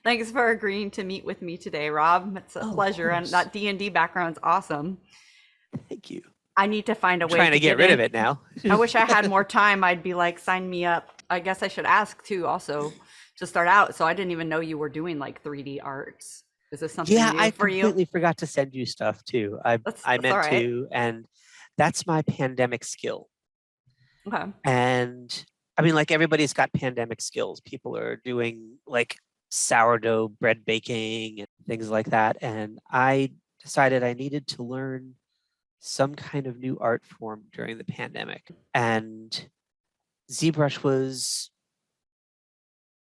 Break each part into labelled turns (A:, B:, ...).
A: Thanks for agreeing to meet with me today, Rob. It's a
B: Oh, of
A: pleasure, and
B: course.
A: that D&D background's awesome.
B: Thank you.
A: I need to find a
B: I'm
A: way
B: trying
A: to
B: to get
A: get
B: rid of
A: in.
B: it now.
A: I wish I had more time. I'd be like, sign me up. I guess I should ask too, also, to start out. So I didn't even know you were doing like 3D arts. Is this something
B: Yeah,
A: new
B: I
A: for you?
B: completely forgot to send you stuff too. I
A: That's all
B: meant
A: right.
B: to, and that's my pandemic skill.
A: Okay.
B: And I mean, like everybody's got pandemic skills. People are doing like sourdough bread baking and things like that. And I decided I needed to learn some kind of new art form during the pandemic. And ZBrush was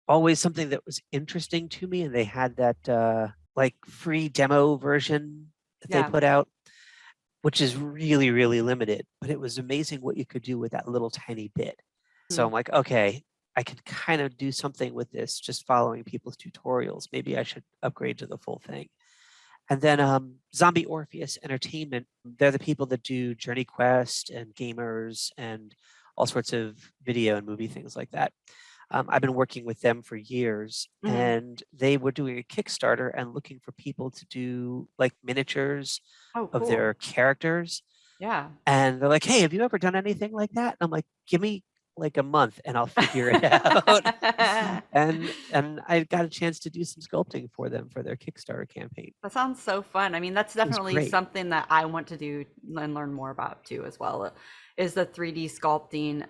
B: always something that was interesting to me, and they had that like free demo version that they
A: Yeah.
B: put out, which is really, really limited, but it was amazing what you could do with that little tiny bit. So
A: Hmm.
B: I'm like, okay, I can kind of do something with this just following people's tutorials. Maybe I should upgrade to the full thing. And then Zombie Orpheus Entertainment, they're the people that do Journey Quest and Gamers and all sorts of video and movie things like that. I've been working with them for years,
A: Hmm.
B: and they were doing a Kickstarter and looking for people to do like miniatures
A: Oh,
B: of
A: cool.
B: their characters.
A: Yeah.
B: And they're like, hey, have you ever done anything like that? And I'm like, give me like a month and I'll figure it out. And I got a chance to do some sculpting for them for their Kickstarter campaign.
A: That sounds so fun. I mean, that's
B: It was
A: definitely
B: great.
A: something that I want to do and learn more about too, as well. Is the 3D sculpting.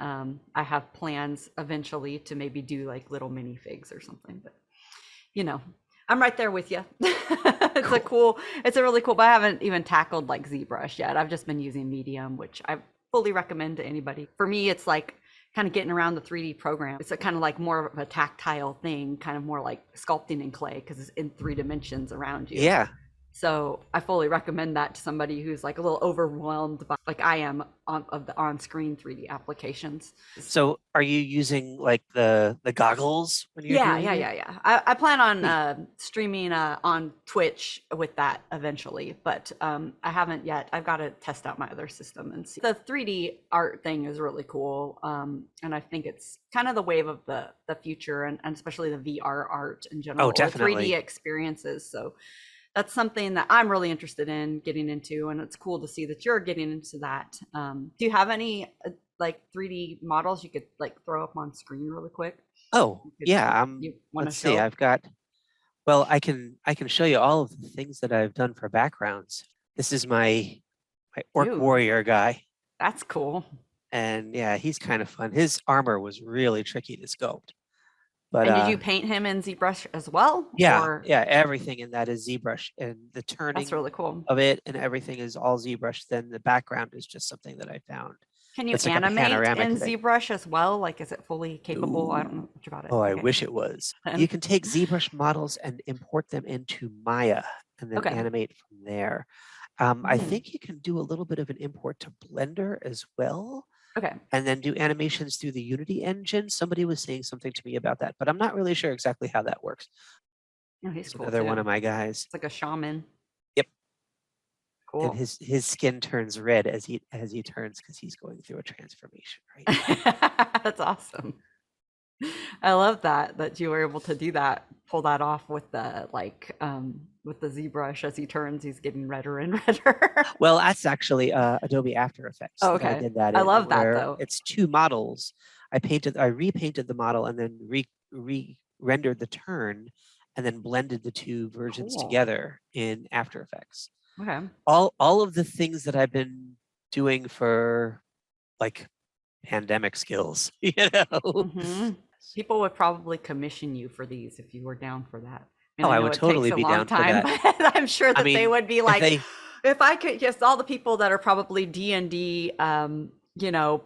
A: I have plans eventually to maybe do like little minifigs or something, but you know, I'm right there with you.
B: Cool.
A: It's a really cool, but I haven't even tackled like ZBrush yet. I've just been using Medium, which I fully recommend to anybody. For me, it's like kind of getting around the 3D program. It's a kind of like more of a tactile thing, kind of more like sculpting in clay because it's in 3 dimensions around you.
B: Yeah.
A: So I fully recommend that to somebody who's like a little overwhelmed by, like I am, of the on-screen 3D applications.
B: So are you using like the goggles when you're
A: Yeah,
B: doing
A: yeah,
B: it?
A: yeah, yeah. I plan on
B: Neat.
A: streaming on Twitch with that eventually, but I haven't yet. I've got to test out my other system and see. The 3D art thing is really cool, and I think it's kind of the wave of the future, and especially the VR art in
B: Oh,
A: general, or 3D
B: definitely.
A: experiences. So that's something that I'm really interested in getting into, and it's cool to see that you're getting into that. Do you have any like 3D models you could like throw up on screen really quick?
B: Oh,
A: You could
B: yeah.
A: you want to
B: Let's see.
A: show?
B: I've got, well, I can show you all of the things that I've done for backgrounds. This is my orc
A: Ooh,
B: warrior guy.
A: that's cool.
B: And yeah, he's kind of fun. His armor was really tricky to sculpt. But
A: And did you paint him in ZBrush as well?
B: yeah,
A: Or
B: yeah, everything in that is ZBrush, and the
A: that's
B: turning
A: really cool.
B: of it and everything is all ZBrush. Then the background is just something that I found.
A: Can you
B: That's like a
A: animate
B: panoramic
A: in
B: thing.
A: ZBrush as well? Like, is it fully capable? I don't
B: Ooh.
A: know much about it.
B: Oh, I
A: Okay.
B: wish it was.
A: And
B: You can take ZBrush models and import them into Maya and then
A: okay.
B: animate from there. I
A: Hmm.
B: think you can do a little bit of an import to Blender as well,
A: Okay.
B: and then do animations through the Unity engine. Somebody was saying something to me about that, but I'm not really sure exactly how that works.
A: Oh, he's
B: It's
A: cool
B: another one
A: too.
B: of my guys.
A: It's like a shaman.
B: Yep. And
A: Cool.
B: his skin turns red as he turns because he's going through a transformation right now.
A: That's awesome. I love that you were able to do that, pull that off with the like with the ZBrush as he turns, he's getting redder and redder.
B: Well, that's actually Adobe After Effects
A: Oh,
B: that I
A: okay.
B: did that
A: I
B: in,
A: love that
B: where
A: though.
B: it's two models. I repainted the model and then rendered the turn, and then blended the two versions
A: Cool.
B: together in After Effects.
A: Okay.
B: All of the things that I've been doing for like pandemic skills, you know.
A: Hmm. People would probably commission you for these if you were down for that. And
B: Oh,
A: I
B: I
A: know
B: would
A: it takes
B: totally
A: a
B: be
A: long
B: down for
A: time,
B: that.
A: but I'm sure
B: I
A: that they
B: mean,
A: would be
B: if
A: like,
B: they
A: if I could, just all the people that are probably D&D,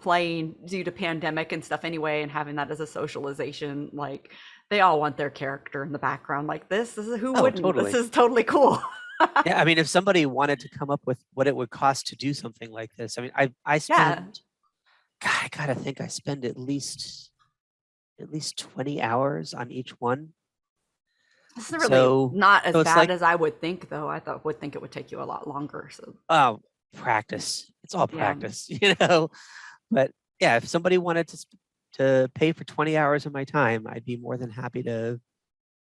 A: playing due to pandemic and stuff anyway, and having that as a socialization, like they all want their character in the background like this. This is who
B: oh,
A: wouldn't? This
B: totally.
A: is totally cool.
B: Yeah, I mean, if somebody wanted to come up with what it would cost to do something like this, I mean, I
A: Yeah,
B: spend, God, I gotta think I spend at least 20 hours on each one.
A: this is really
B: So
A: not as
B: so it's
A: bad
B: like,
A: as I would think, though. I thought would think it would take you a lot longer. So
B: oh, practice. It's all
A: yeah.
B: practice, you know. But yeah, if somebody wanted to pay for 20 hours of my time, I'd be more than happy to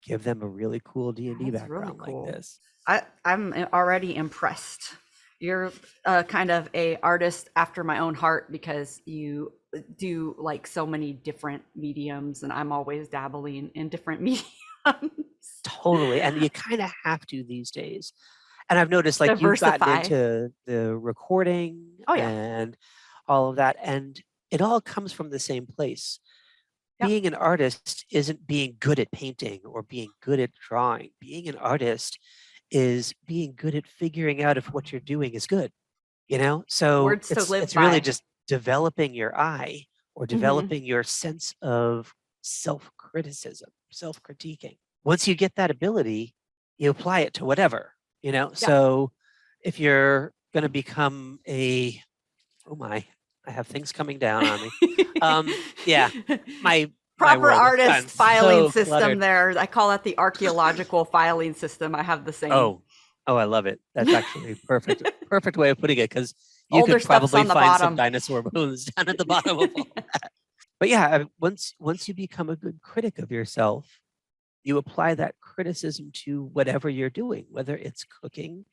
B: give them a really cool D&D
A: That's really
B: background like
A: cool.
B: this.
A: I'm already impressed. You're kind of a artist after my own heart because you do like so many different mediums, and I'm always dabbling in different mediums.
B: Totally. And you kind of have to these days. And I've noticed like you've gotten
A: Diversify.
B: into the recording
A: Oh yeah.
B: and all of that, and it all comes from the same place.
A: Yep.
B: Being an artist isn't being good at painting or being good at drawing. Being an artist is being good at figuring out if what you're doing is good, you know? So
A: Words to live
B: it's really
A: by.
B: just developing your eye or
A: Mhm.
B: developing your sense of self-criticism, self-critiquing. Once you get that ability, you apply it to whatever, you know?
A: Yeah.
B: So if you're going to become a, oh my, I have things coming down on me. Yeah, my
A: Proper
B: world has
A: artist
B: gotten
A: filing
B: so
A: system
B: cluttered.
A: there. I call that the archaeological filing system. I have the same.
B: Oh, I love it. That's actually perfect. Perfect way of putting it, because you
A: Older
B: could
A: stuff's
B: probably
A: on the
B: find some
A: bottom.
B: dinosaur bones down at the bottom of all that. But yeah, once you become a good critic of yourself, you apply that criticism to whatever you're doing, whether it's cooking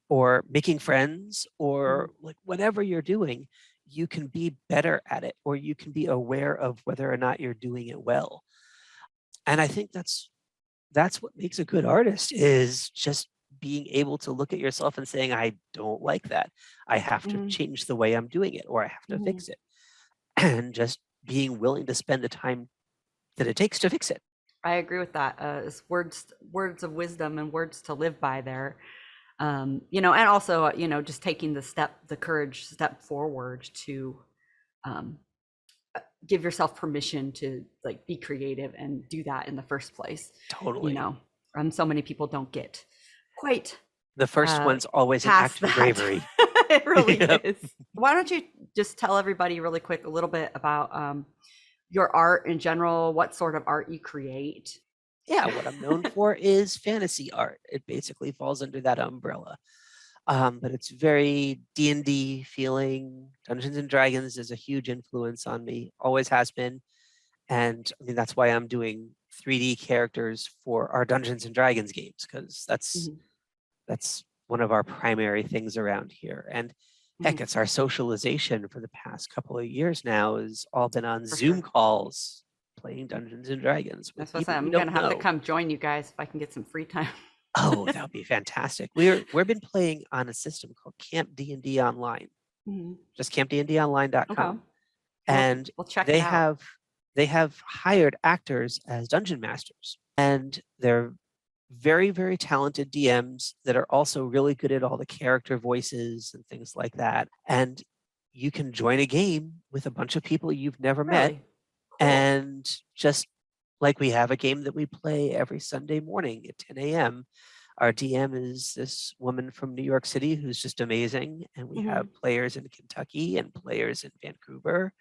B: or making friends or
A: Mhm.
B: like whatever you're doing, you can be better at it, or you can be aware of whether or not you're doing it well. And I think that's what makes a good artist, is just being able to look at yourself and saying, I don't like that. I have to
A: Mhm.
B: change the way I'm doing it, or I have to
A: Mhm.
B: fix it. And just being willing to spend the time that it takes to fix it.
A: I agree with that. It's words of wisdom and words to live by there. And also, just taking the courage step forward to um, give yourself permission to like be creative and do that in the first place. You
B: Totally.
A: know, so many people don't get quite
B: The first
A: uh,
B: one's always an
A: past
B: act of
A: that.
B: bravery.
A: It really
B: Yep.
A: is. Why don't you just tell everybody really quick a little bit about your art in general, what sort of art you create?
B: Yeah, what I'm known for is fantasy art. It basically falls under that umbrella. But it's very D&D feeling. Dungeons and Dragons is a huge influence on me, always has been. And I mean, that's why I'm doing 3D characters for our Dungeons and Dragons games, because
A: Mhm.
B: that's one of our primary things around here. And heck,
A: Mhm.
B: it's our socialization for the past couple of years now has all been on
A: For
B: Zoom
A: sure.
B: calling Dungeons and Dragons with
A: That's what I
B: people
A: said.
B: we
A: I'm
B: don't
A: gonna have to
B: know.
A: come join you guys if I can get some free time.
B: Oh, that would be fantastic. We've been playing on a system called Camp D&D Online,
A: Mhm.
B: just
A: Okay.
B: campdndonline.com. And
A: We'll check it
B: they
A: out.
B: have they have hired actors as dungeon masters, and they're very, very talented DMs that are also really good at all the character voices and things like that. And you can join a game with a bunch of people you've never met,
A: Really cool.
B: and just like we have a game that we play every Sunday morning at 10 a.m. Our DM is this woman from New York City who's just amazing. And we
A: Mhm.
B: have players in Kentucky and players in Vancouver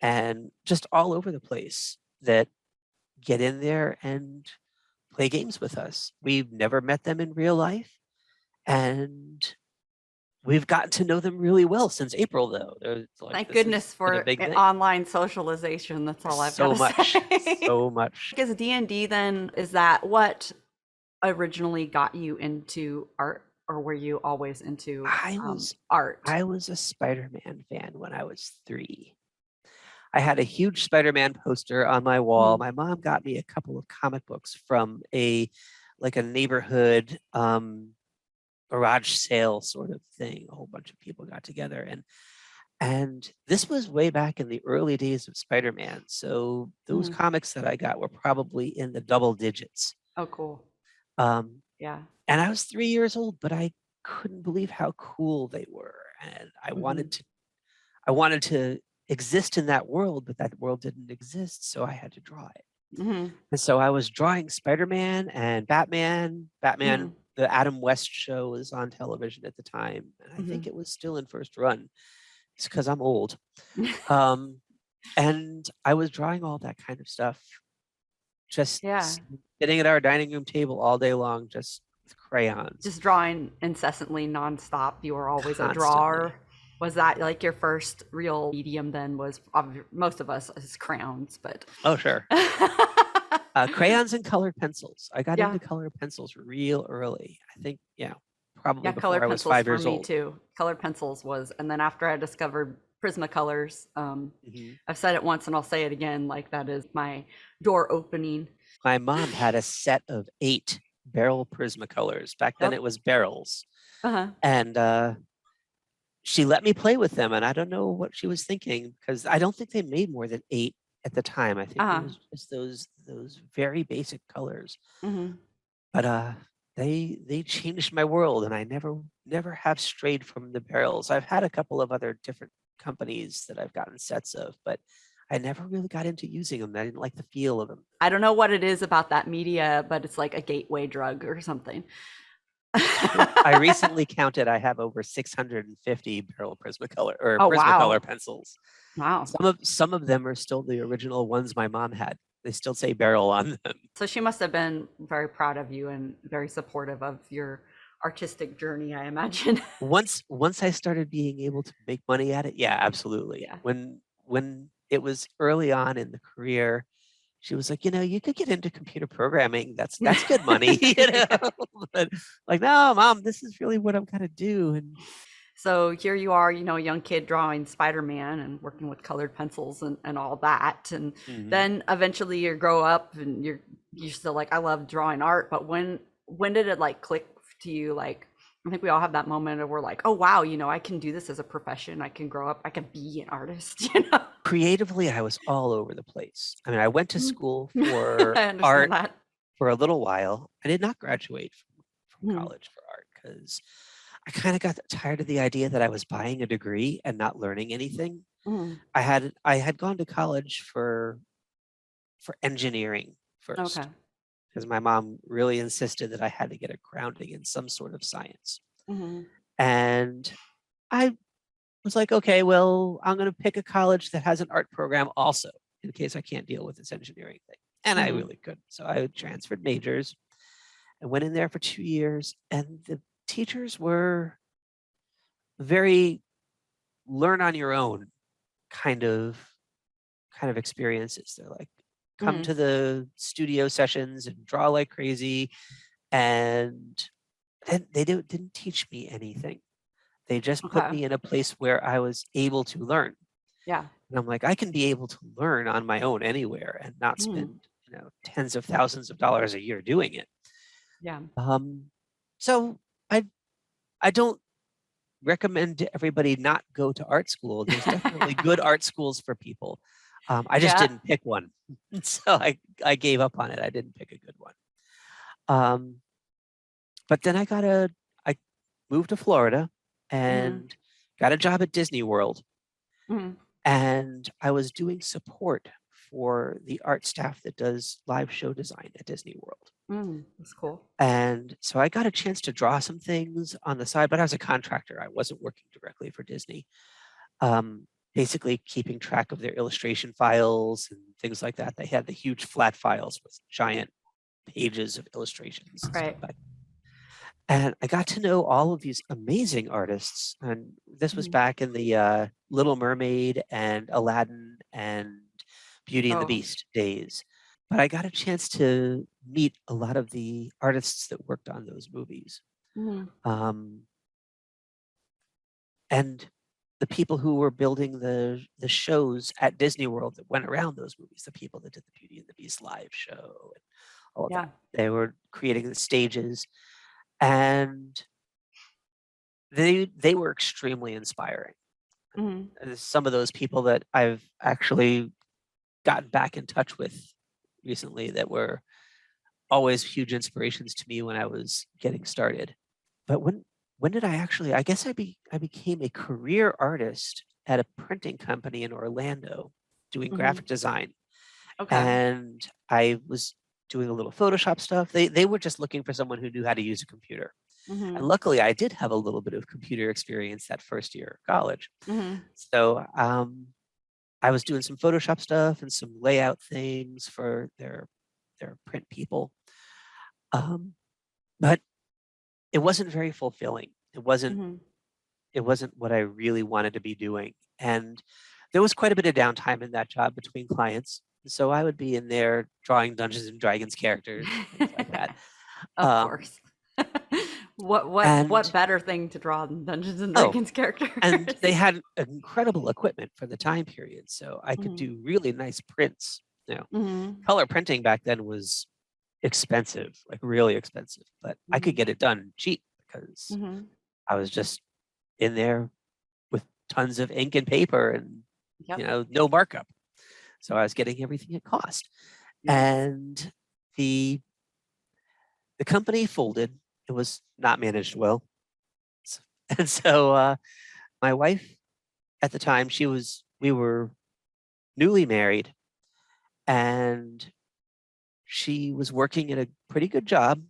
B: and just all over the place that get in there and play games with us. We've never met them in real life, and we've gotten to know them really well since April, though.
A: Thank
B: This has
A: goodness
B: been a
A: for
B: big thing.
A: online socialization. That's all I've got
B: So
A: to
B: much,
A: say.
B: so much.
A: Is D&D then, is that what originally got you into art, or were you always into
B: I was
A: art?
B: I was a Spider-Man fan when I was 3. I had a huge Spider-Man poster on my wall.
A: Mhm.
B: My mom got me a couple of comic books from a neighborhood garage sale sort of thing. A whole bunch of people got together, and this was way back in the early days of Spider-Man. So those
A: Mhm.
B: comics that I got were probably in the double digits.
A: Oh, cool.
B: Um,
A: Yeah.
B: and I was 3 years old, but I couldn't believe how cool they were. And
A: Mhm.
B: I wanted to exist in that world, but that world didn't exist. So I had to draw it.
A: Mhm.
B: And so I was drawing Spider-Man and Batman. Batman,
A: Mhm.
B: the Adam West show was on television at the time. And I think
A: Mhm.
B: it was still in first run. It's because I'm old. Um, and I was drawing all that kind of stuff, just
A: Yeah.
B: sitting at our dining room table all day long, just with crayons,
A: Just drawing incessantly, nonstop. You were always a drawer.
B: constantly.
A: Was that like your first real medium then? Was most of us as crayons, but
B: Oh, sure. Crayons and colored pencils. I got
A: Yeah.
B: into colored pencils real early. I think, probably
A: Yeah,
B: before
A: colored
B: I was
A: pencils
B: 5
A: for
B: years
A: me
B: old.
A: too. Colored pencils was, and then after I discovered Prismacolors,
B: Mhm.
A: I've said it once and I'll say it again, like that is my door opening.
B: My mom had a set of 8 barrel Prismacolors. Back then
A: Yep.
B: it was barrels.
A: Uh-huh.
B: And she let me play with them. And I don't know what she was thinking because I don't think they made more than 8 at the time. I think it
A: Uh-huh.
B: was just those very basic colors.
A: Mm-hmm.
B: But they changed my world, and I never have strayed from the barrels. I've had a couple of other different companies that I've gotten sets of, but I never really got into using them. I didn't like the feel of them.
A: I don't know what it is about that media, but it's like a gateway drug or something.
B: I recently counted. I have over 650 barrel Prismacolor or
A: Oh,
B: Prismacolor
A: wow.
B: pencils.
A: Wow.
B: Some of them are still the original ones my mom had. They still say barrel on them.
A: So she must have been very proud of you and very supportive of your artistic journey, I imagine.
B: Once I started being able to make money at it, yeah, absolutely.
A: Yeah.
B: When it was early on in the career, she was like, you could get into computer programming. That's good money, But like, no, mom, this is really what I'm gonna do. And
A: So here you are, a young kid drawing Spider-Man and working with colored pencils and all that. And
B: Mhm.
A: then eventually you grow up and you're still like, I love drawing art. But when did it like click to you? Like, I think we all have that moment of we're like, oh wow, I can do this as a profession. I can grow up, I can be an artist.
B: Creatively, I was all over the place. I mean, I went to
A: Mhm.
B: school for
A: I understand
B: art
A: that.
B: for a little while. I did not graduate from
A: Mhm.
B: college for art because I kind of got tired of the idea that I was buying a degree and not learning anything.
A: Mhm.
B: I had gone to college for engineering
A: Okay.
B: first because my mom really insisted that I had to get a grounding in some sort of science.
A: Mhm.
B: And I was like, okay, well, I'm going to pick a college that has an art program also in case I can't deal with this engineering thing. And I
A: Mhm.
B: really couldn't. So I transferred majors and went in there for 2 years. And the teachers were very learn on your own kind of experiences. They're like, come
A: Mhm.
B: to the studio sessions and draw like crazy. And then they didn't teach me anything. They just put
A: Okay.
B: me in a place where I was able to learn.
A: Yeah.
B: And I'm like, I can be able to learn on my own anywhere and not
A: Mhm.
B: spend, tens of thousands of dollars a year doing it.
A: Yeah.
B: So I don't recommend to everybody not go to art school. There's definitely good art schools for people. I just
A: Yeah.
B: didn't pick one. So I gave up on it. I didn't pick a good one. Um, but then I moved to Florida
A: Mhm.
B: and got a job at Disney World.
A: Mhm.
B: And I was doing support for the art staff that does live show design at Disney World.
A: That's cool.
B: And so I got a chance to draw some things on the side, but I was a contractor. I wasn't working directly for Disney. Um, Basically keeping track of their illustration files and things like that. They had the huge flat files with giant pages of illustrations and stuff.
A: Right.
B: And I got to know all of these amazing artists. And this was
A: Mhm.
B: back in the Little Mermaid and Aladdin and Beauty and the
A: Oh.
B: Beast days. But I got a chance to meet a lot of the artists that worked on those movies.
A: Mhm.
B: Um, and the people who were building the shows at Disney World that went around those movies, the people that did the Beauty and the Beast live show and all of that.
A: Yeah.
B: They were creating the stages. And they were extremely inspiring.
A: Mhm.
B: There's some of those people that I've actually gotten back in touch with recently that were always huge inspirations to me when I was getting started. But when did I guess I became a career artist at a printing company in Orlando doing
A: Mhm.
B: graphic design.
A: Okay.
B: And I was doing a little Photoshop stuff. They were just looking for someone who knew how to use a computer. And
A: Mhm.
B: luckily, I did have a little bit of computer experience that first year of college.
A: Mhm.
B: So I was doing some Photoshop stuff and some layout things for their print people. Um, but it wasn't very fulfilling.
A: Mhm.
B: It wasn't what I really wanted to be doing. And there was quite a bit of downtime in that job between clients. So I would be in there drawing Dungeons and Dragons characters, things like that.
A: Of
B: Um,
A: course. What
B: and
A: better thing to draw than Dungeons and
B: oh,
A: Dragons
B: and
A: characters?
B: they had incredible equipment for the time period, so I could
A: Mhm.
B: do really nice prints.
A: Mhm.
B: Color printing back then was expensive, like really expensive, but I could
A: Mhm.
B: get it done cheap because
A: Mhm.
B: I was just in there with tons of ink and paper and
A: Yep.
B: no markup. So I was getting everything at cost.
A: Nice.
B: And the the company folded. It was not managed well. And so my wife at the time, we were newly married, and she was working at a pretty good job.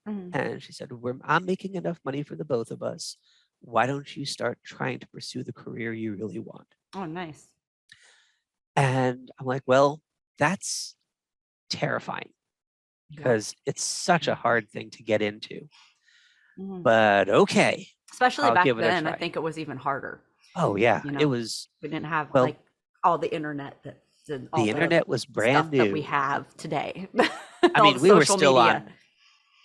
A: Mhm.
B: And she said, I'm making enough money for the both of us. Why don't you start trying to pursue the career you really want?
A: Oh, nice.
B: And I'm like, well, that's terrifying
A: Yep.
B: because it's such a hard thing to get into.
A: Mhm.
B: But okay,
A: Especially
B: I'll
A: back
B: give it a
A: then, I
B: try.
A: think it was even harder.
B: Oh yeah,
A: You
B: it
A: know,
B: was,
A: we didn't have
B: well,
A: like all the internet that did all
B: the
A: the
B: internet was brand
A: stuff that we
B: new.
A: have today.
B: I
A: All the
B: mean, we were
A: social
B: still
A: media.
B: on,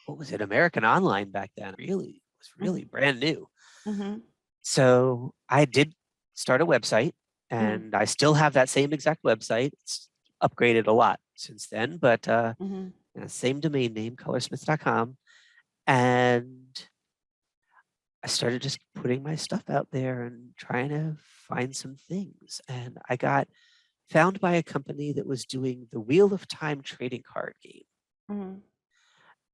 B: what was it, American Online back then. Really, it was really
A: Mhm.
B: brand new.
A: Mhm.
B: So I did start a website,
A: Mhm.
B: and I still have that same exact website. It's upgraded a lot since then, but
A: Mhm.
B: same domain name, colorsmith.com. And I started just putting my stuff out there and trying to find some things. And I got found by a company that was doing the Wheel of Time trading card game.
A: Mhm.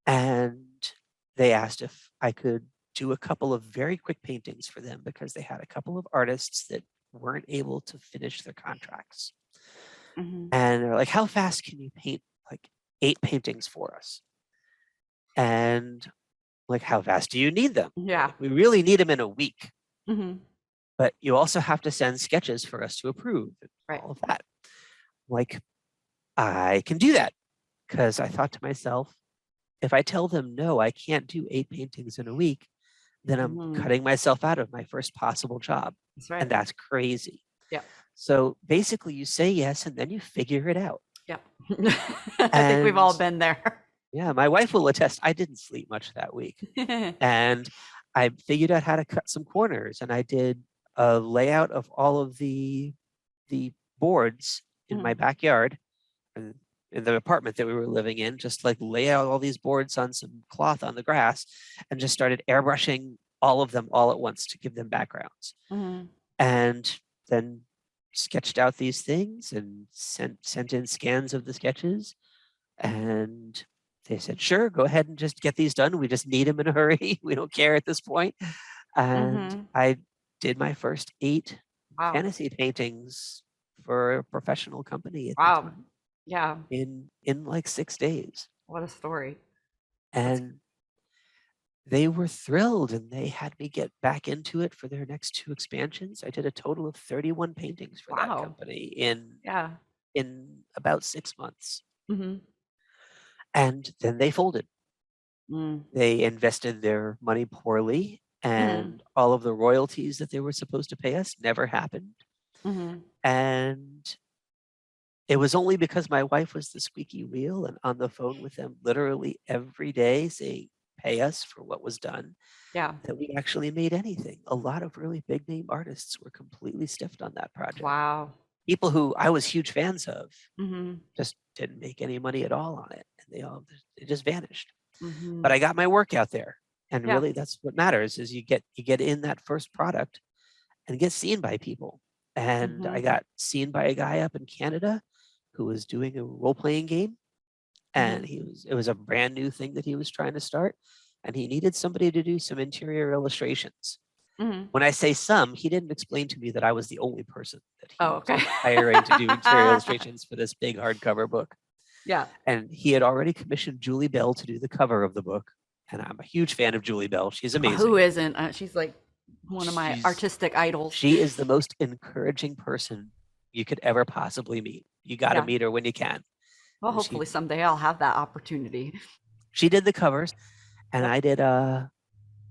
B: And they asked if I could do a couple of very quick paintings for them because they had a couple of artists that weren't able to finish their contracts.
A: Mhm.
B: And they're like, how fast can you paint like 8 paintings for us? And like, how fast do you need them? They're
A: Yeah.
B: like, we really need them in a week,
A: Mhm.
B: but you also have to send sketches for us to approve and
A: Right.
B: all of that. Like, I can do that because I thought to myself, if I tell them no, I can't do 8 paintings in a week, then I'm
A: Mhm.
B: cutting myself out of my first possible job.
A: That's right.
B: And that's crazy.
A: Yep.
B: So basically, you say yes and then you figure it out.
A: Yep. I think we've
B: And
A: all been there.
B: yeah, my wife will attest, I didn't sleep much that week. And I figured out how to cut some corners, and I did a layout of all of the boards in my
A: Mhm.
B: backyard and in the apartment that we were living in, just like lay out all these boards on some cloth on the grass and just started airbrushing all of them all at once to give them backgrounds.
A: Mhm.
B: And then sketched out these things and sent in scans of the sketches, and they said, sure, go ahead and just get these done. We just need them in a hurry. We don't care at this point. And
A: Mhm.
B: I did my first 8
A: Wow.
B: fantasy paintings for a professional company at the
A: Wow.
B: time
A: Yeah.
B: in like 6 days.
A: What a story. That's
B: And they were thrilled, and they had me get back into it for their next 2 expansions. I did a total of 31 paintings for that
A: wow.
B: company in
A: Yeah.
B: about 6 months.
A: Mhm.
B: And then they folded.
A: Mm.
B: They invested their money poorly,
A: Mhm.
B: and all of the royalties that they were supposed to pay us never happened.
A: Mhm.
B: And it was only because my wife was the squeaky wheel and on the phone with them literally every day saying, pay us for what was done,
A: Yeah.
B: that we actually made anything. A lot of really big name artists were completely stiffed on that project.
A: Wow.
B: People who I was huge fans of
A: Mhm.
B: just didn't make any money at all on it, and they just vanished. But
A: Mhm.
B: I got my work out there, and
A: Yeah.
B: really that's what matters is you get in that first product and get seen by people. And I
A: Mhm.
B: got seen by a guy up in Canada who was doing a role playing game, and
A: Mhm.
B: it was a brand new thing that he was trying to start, and he needed somebody to do some interior illustrations.
A: Mhm.
B: When I say some, he didn't explain to me that I was the only person that
A: Oh,
B: he
A: okay.
B: was hiring to do interior illustrations for this big hardcover book.
A: Yeah.
B: And he had already commissioned Julie Bell to do the cover of the book. And I'm a huge fan of Julie Bell. She's
A: Who
B: amazing.
A: isn't? She's like one of my
B: She's
A: artistic idols.
B: she is the most encouraging person you could ever possibly meet. You got to
A: Yeah.
B: meet her when you can.
A: Well,
B: She
A: hopefully someday I'll have that opportunity.
B: she did the covers, and
A: Yep.
B: I did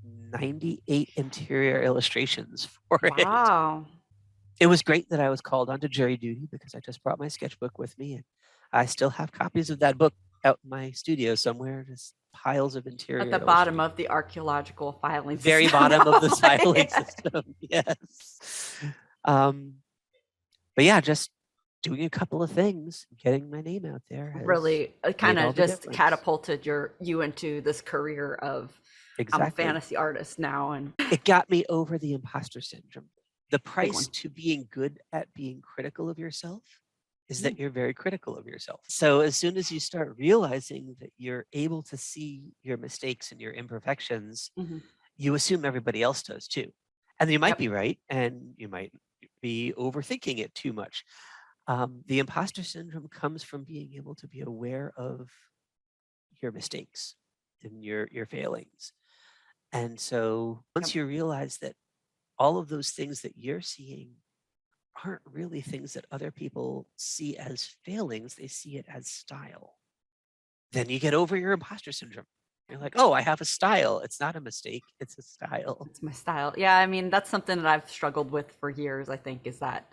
B: 98 interior illustrations for it.
A: Wow.
B: It was great that I was called onto jury duty because I just brought my sketchbook with me. And I still have copies of that book out in my studio somewhere, just piles of
A: At
B: interior
A: the bottom
B: illustrations.
A: of the archaeological filing
B: Very
A: system.
B: bottom of the
A: Yeah.
B: filing system. Yes. Um, but yeah, just doing a couple of things, getting my name out there has
A: Really kind
B: made all
A: of
B: the
A: just
B: difference.
A: catapulted you into this career of I'm a
B: Exactly.
A: fantasy artist now, and
B: It got me over the imposter syndrome. The
A: big
B: price
A: one.
B: to being good at being critical of yourself is
A: Mm,
B: that you're very critical of yourself. So as soon as you start realizing that you're able to see your mistakes and your imperfections,
A: mhm.
B: you assume everybody else does too. And you might
A: Yep.
B: be right, and you might be overthinking it too much. The imposter syndrome comes from being able to be aware of your mistakes and your failings. And so
A: Yep.
B: once you realize that all of those things that you're seeing aren't really things that other people see as failings, they see it as style. Then you get over your imposter syndrome. You're like, oh, I have a style. It's not a mistake, it's a style.
A: It's my style. Yeah, I mean that's something that I've struggled with for years. I think is that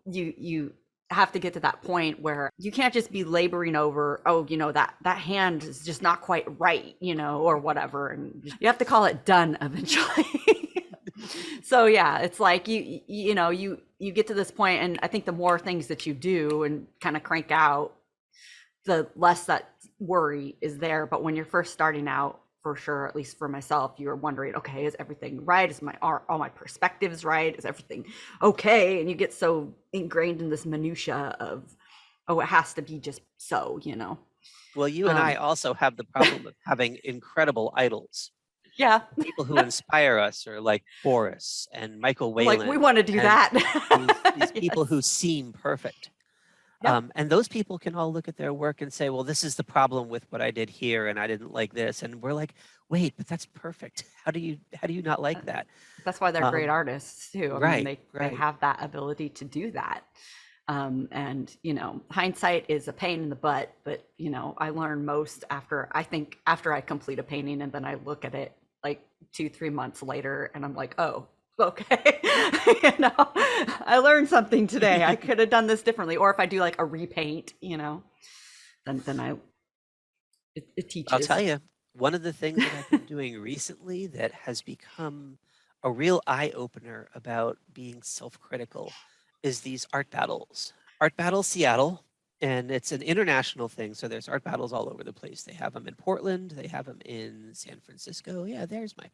A: you have to get to that point where you can't just be laboring over, oh, that hand is just not quite right, or whatever, and you have to call it done eventually. So yeah, it's like you get to this point, and I think the more things that you do and kind of crank out, the less that worry is there. But when you're first starting out, for sure, at least for myself, you're wondering, okay, is everything right? Is my all my perspectives right? Is everything okay? And you get so ingrained in this minutia of, oh, it has to be just so.
B: Well, you and I
A: Um,
B: also have the problem of having incredible idols.
A: yeah,
B: The people who inspire us are like Boris and Michael
A: like we
B: Whalen
A: want to do
B: and
A: that.
B: these people
A: Yes.
B: who seem perfect.
A: Yep.
B: And those people can all look at their work and say, well, this is the problem with what I did here, and I didn't like this. And we're like, wait, but that's perfect. How do you not like that?
A: That's why they're great
B: Um,
A: artists too. I mean,
B: right,
A: they
B: right.
A: have that ability to do that. And hindsight is a pain in the butt, but I learn most after I complete a painting, and then I look at it like 2-3 months later, and I'm like, oh, okay. I learned something today. I could have done this differently. Or if I do like a repaint, then it
B: I'll tell
A: teaches.
B: you, one of the things that I've been doing recently that has become a real eye opener about being self critical is these art battles. Art Battle Seattle, and it's an international thing. So there's art battles all over the place. They have them in Portland, they have them in San Francisco. Yeah, there's my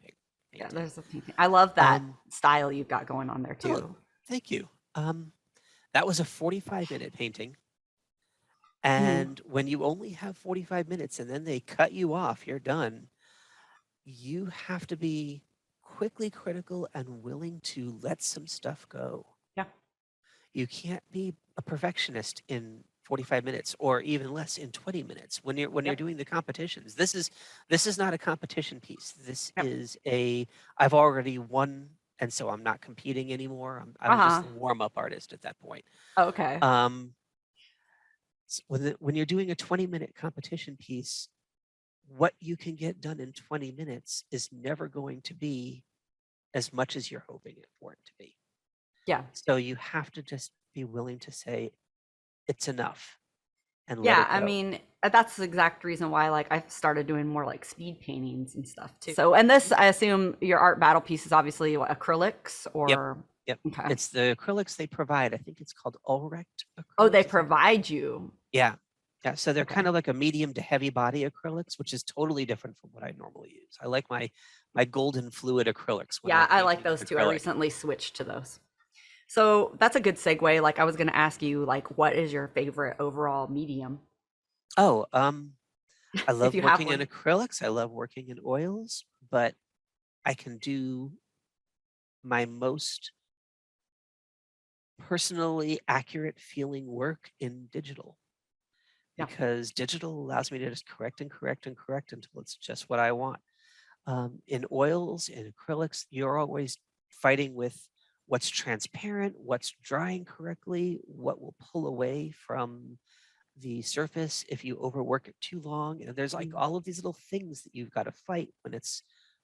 A: Yeah,
B: painting.
A: there's a painting. I love that
B: Um,
A: style you've got going on there
B: oh,
A: too.
B: thank you. That was a 45-minute painting.
A: Mhm.
B: And when you only have 45 minutes and then they cut you off, you're done. You have to be quickly critical and willing to let some stuff go.
A: Yeah.
B: You can't be a perfectionist in 45 minutes or even less in 20 minutes when you're
A: Yep.
B: doing the competitions. This is not a competition piece. This
A: Yep.
B: is I've already won, and so I'm not competing anymore. I'm just
A: Uh-huh.
B: the warm-up artist at that point.
A: Okay.
B: Um, when you're doing a 20-minute competition piece, what you can get done in 20 minutes is never going to be as much as you're hoping it for it to be.
A: Yeah.
B: So you have to just be willing to say it's enough and let
A: Yeah,
B: it
A: I
B: go.
A: mean, that's the exact reason why like I started doing more like speed paintings and stuff too. So, and this I assume your art battle piece is obviously what, acrylics
B: Yep.
A: or
B: Yep.
A: okay.
B: It's the acrylics they provide. I think it's called Ulrecht
A: Oh, they
B: acrylics.
A: provide you.
B: Yeah. Yeah. So they're kind
A: Okay.
B: of like a medium to heavy body acrylics, which is totally different from what I normally use. I like my golden fluid acrylics when
A: Yeah,
B: I'm
A: I like
B: painting with
A: those too. I
B: acrylic.
A: recently switched to those. So, that's a good segue. Like I was going to ask you like what is your favorite overall medium
B: Oh, I
A: if
B: love
A: you have
B: working in
A: one?
B: acrylics. I love working in oils, but I can do my most personally accurate feeling work in digital
A: Yeah.
B: because digital allows me to just correct and correct and correct until it's just what I want. In oils and acrylics, you're always fighting with what's transparent, what's drying correctly, what will pull away from the surface if you overwork it too long. And there's like
A: Mm.
B: all of these little things that you've got to fight when it's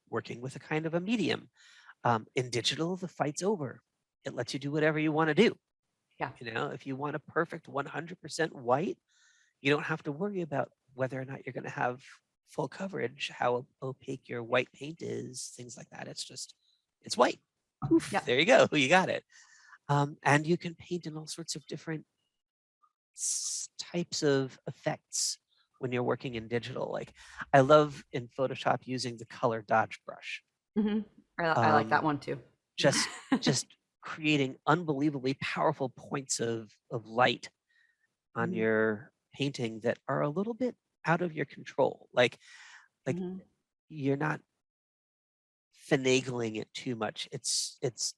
B: working with a kind of a medium. In digital, the fight's over. It lets you do whatever you want to do.
A: Yeah.
B: If you want a perfect 100% white, you don't have to worry about whether or not you're going to have full coverage, how opaque your white paint is, things like that. It's white. Poof,
A: Yeah.
B: there you go. You got it. And you can paint in all sorts of different types of effects when you're working in digital. Like I love in Photoshop using the color dodge brush.
A: Hmm. I like that
B: Um,
A: one too.
B: just just creating unbelievably powerful points of light on
A: Mhm,
B: your painting that are a little bit out of your control. Like
A: mhm,
B: you're not finagling it too much. It's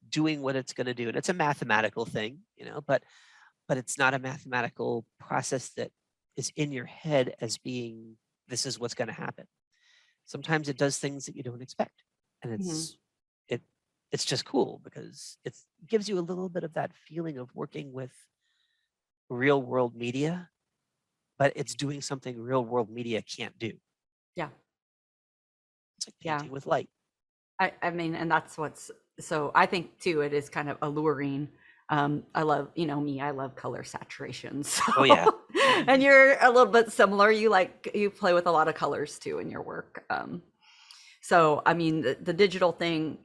B: doing what it's going to do, and it's a mathematical thing, but it's not a mathematical process that is in your head as being this is what's going to happen. Sometimes it does things that you don't expect, and
A: mhm.
B: it it's just cool because it gives you a little bit of that feeling of working with real world media, but it's doing something real world media can't do.
A: Yeah,
B: It's like
A: yeah.
B: painting with light.
A: I mean, and that's what's so I think too, it is kind of alluring. I love, me, I love color saturation.
B: Oh yeah.
A: So, and you're a little bit similar. You play with a lot of colors too in your work. So, I mean, the digital thing,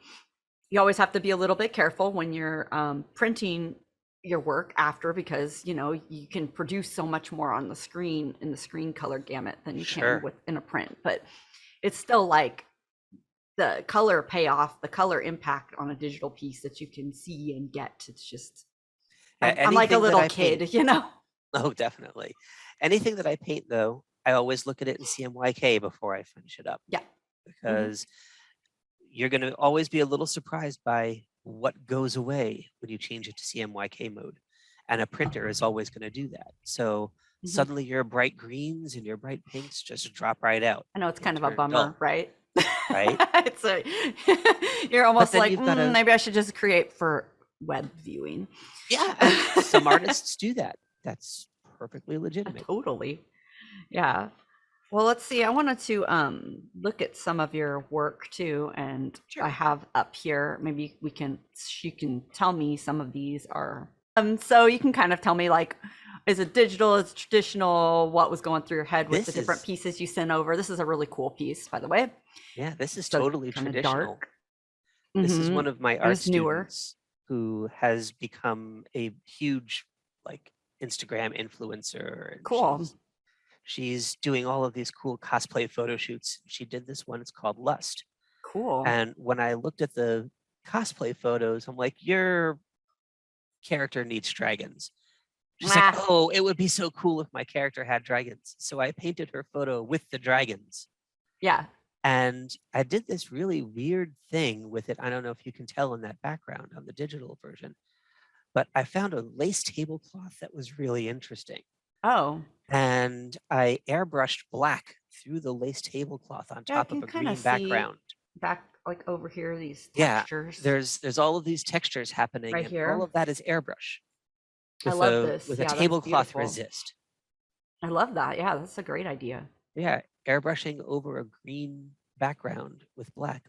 A: you always have to be a little bit careful when you're printing your work after, because you can produce so much more on the screen in the screen color gamut than you can
B: Sure.
A: with in a print. But it's still like the color payoff, the color impact on a digital piece that you can see and get. It's just I'm like a
B: Anything that
A: little
B: I paint,
A: kid.
B: oh definitely. Anything that I paint though, I always look at it in CMYK before I finish it up,
A: Yeah. Hmm.
B: because you're going to always be a little surprised by what goes away when you change it to CMYK mode. And a printer is always going to do that. So
A: Hmm.
B: suddenly your bright greens and your bright pinks just drop right out
A: I know it's
B: and
A: kind of a
B: turn
A: bummer,
B: dull,
A: right?
B: right?
A: It's a you're
B: But
A: almost
B: then
A: like,
B: you've got to,
A: maybe I should just create for web viewing.
B: yeah, and some artists do that. That's perfectly legitimate.
A: Totally. Yeah. Well, let's see. I wanted to look at some of your work too, and I
B: Sure.
A: have up here. Maybe you can tell me some of these are. So you can kind of tell me, like, is it digital? Is it traditional? What was going through your head with the
B: This
A: different
B: is,
A: pieces you sent over? This is a really cool piece, by the way.
B: yeah, this is
A: So
B: totally
A: kind of
B: traditional.
A: dark.
B: This is
A: Mm-hmm.
B: one of my
A: And
B: art
A: it's newer.
B: students who has become a huge like Instagram influencer, and
A: Cool.
B: she's doing all of these cool cosplay photo shoots. She did this one, it's called Lust.
A: Cool.
B: And when I looked at the cosplay photos, I'm like, your character needs dragons. She's like,
A: Ah,
B: oh, it would be so cool if my character had dragons. So I painted her photo with the dragons.
A: yeah.
B: And I did this really weird thing with it. I don't know if you can tell in that background on the digital version, but I found a lace tablecloth that was really interesting.
A: Oh,
B: And I airbrushed black through the lace tablecloth on
A: yeah. I
B: top of
A: can
B: a
A: kind of
B: green
A: see
B: background.
A: back like over here these
B: Yeah,
A: textures
B: there's all of these textures happening,
A: right
B: and all
A: here.
B: of that is airbrush
A: I
B: with
A: love
B: a
A: this.
B: with a
A: Yeah, that's
B: tablecloth
A: beautiful.
B: resist.
A: I love that. Yeah, that's a great idea.
B: Yeah, airbrushing over a green background with black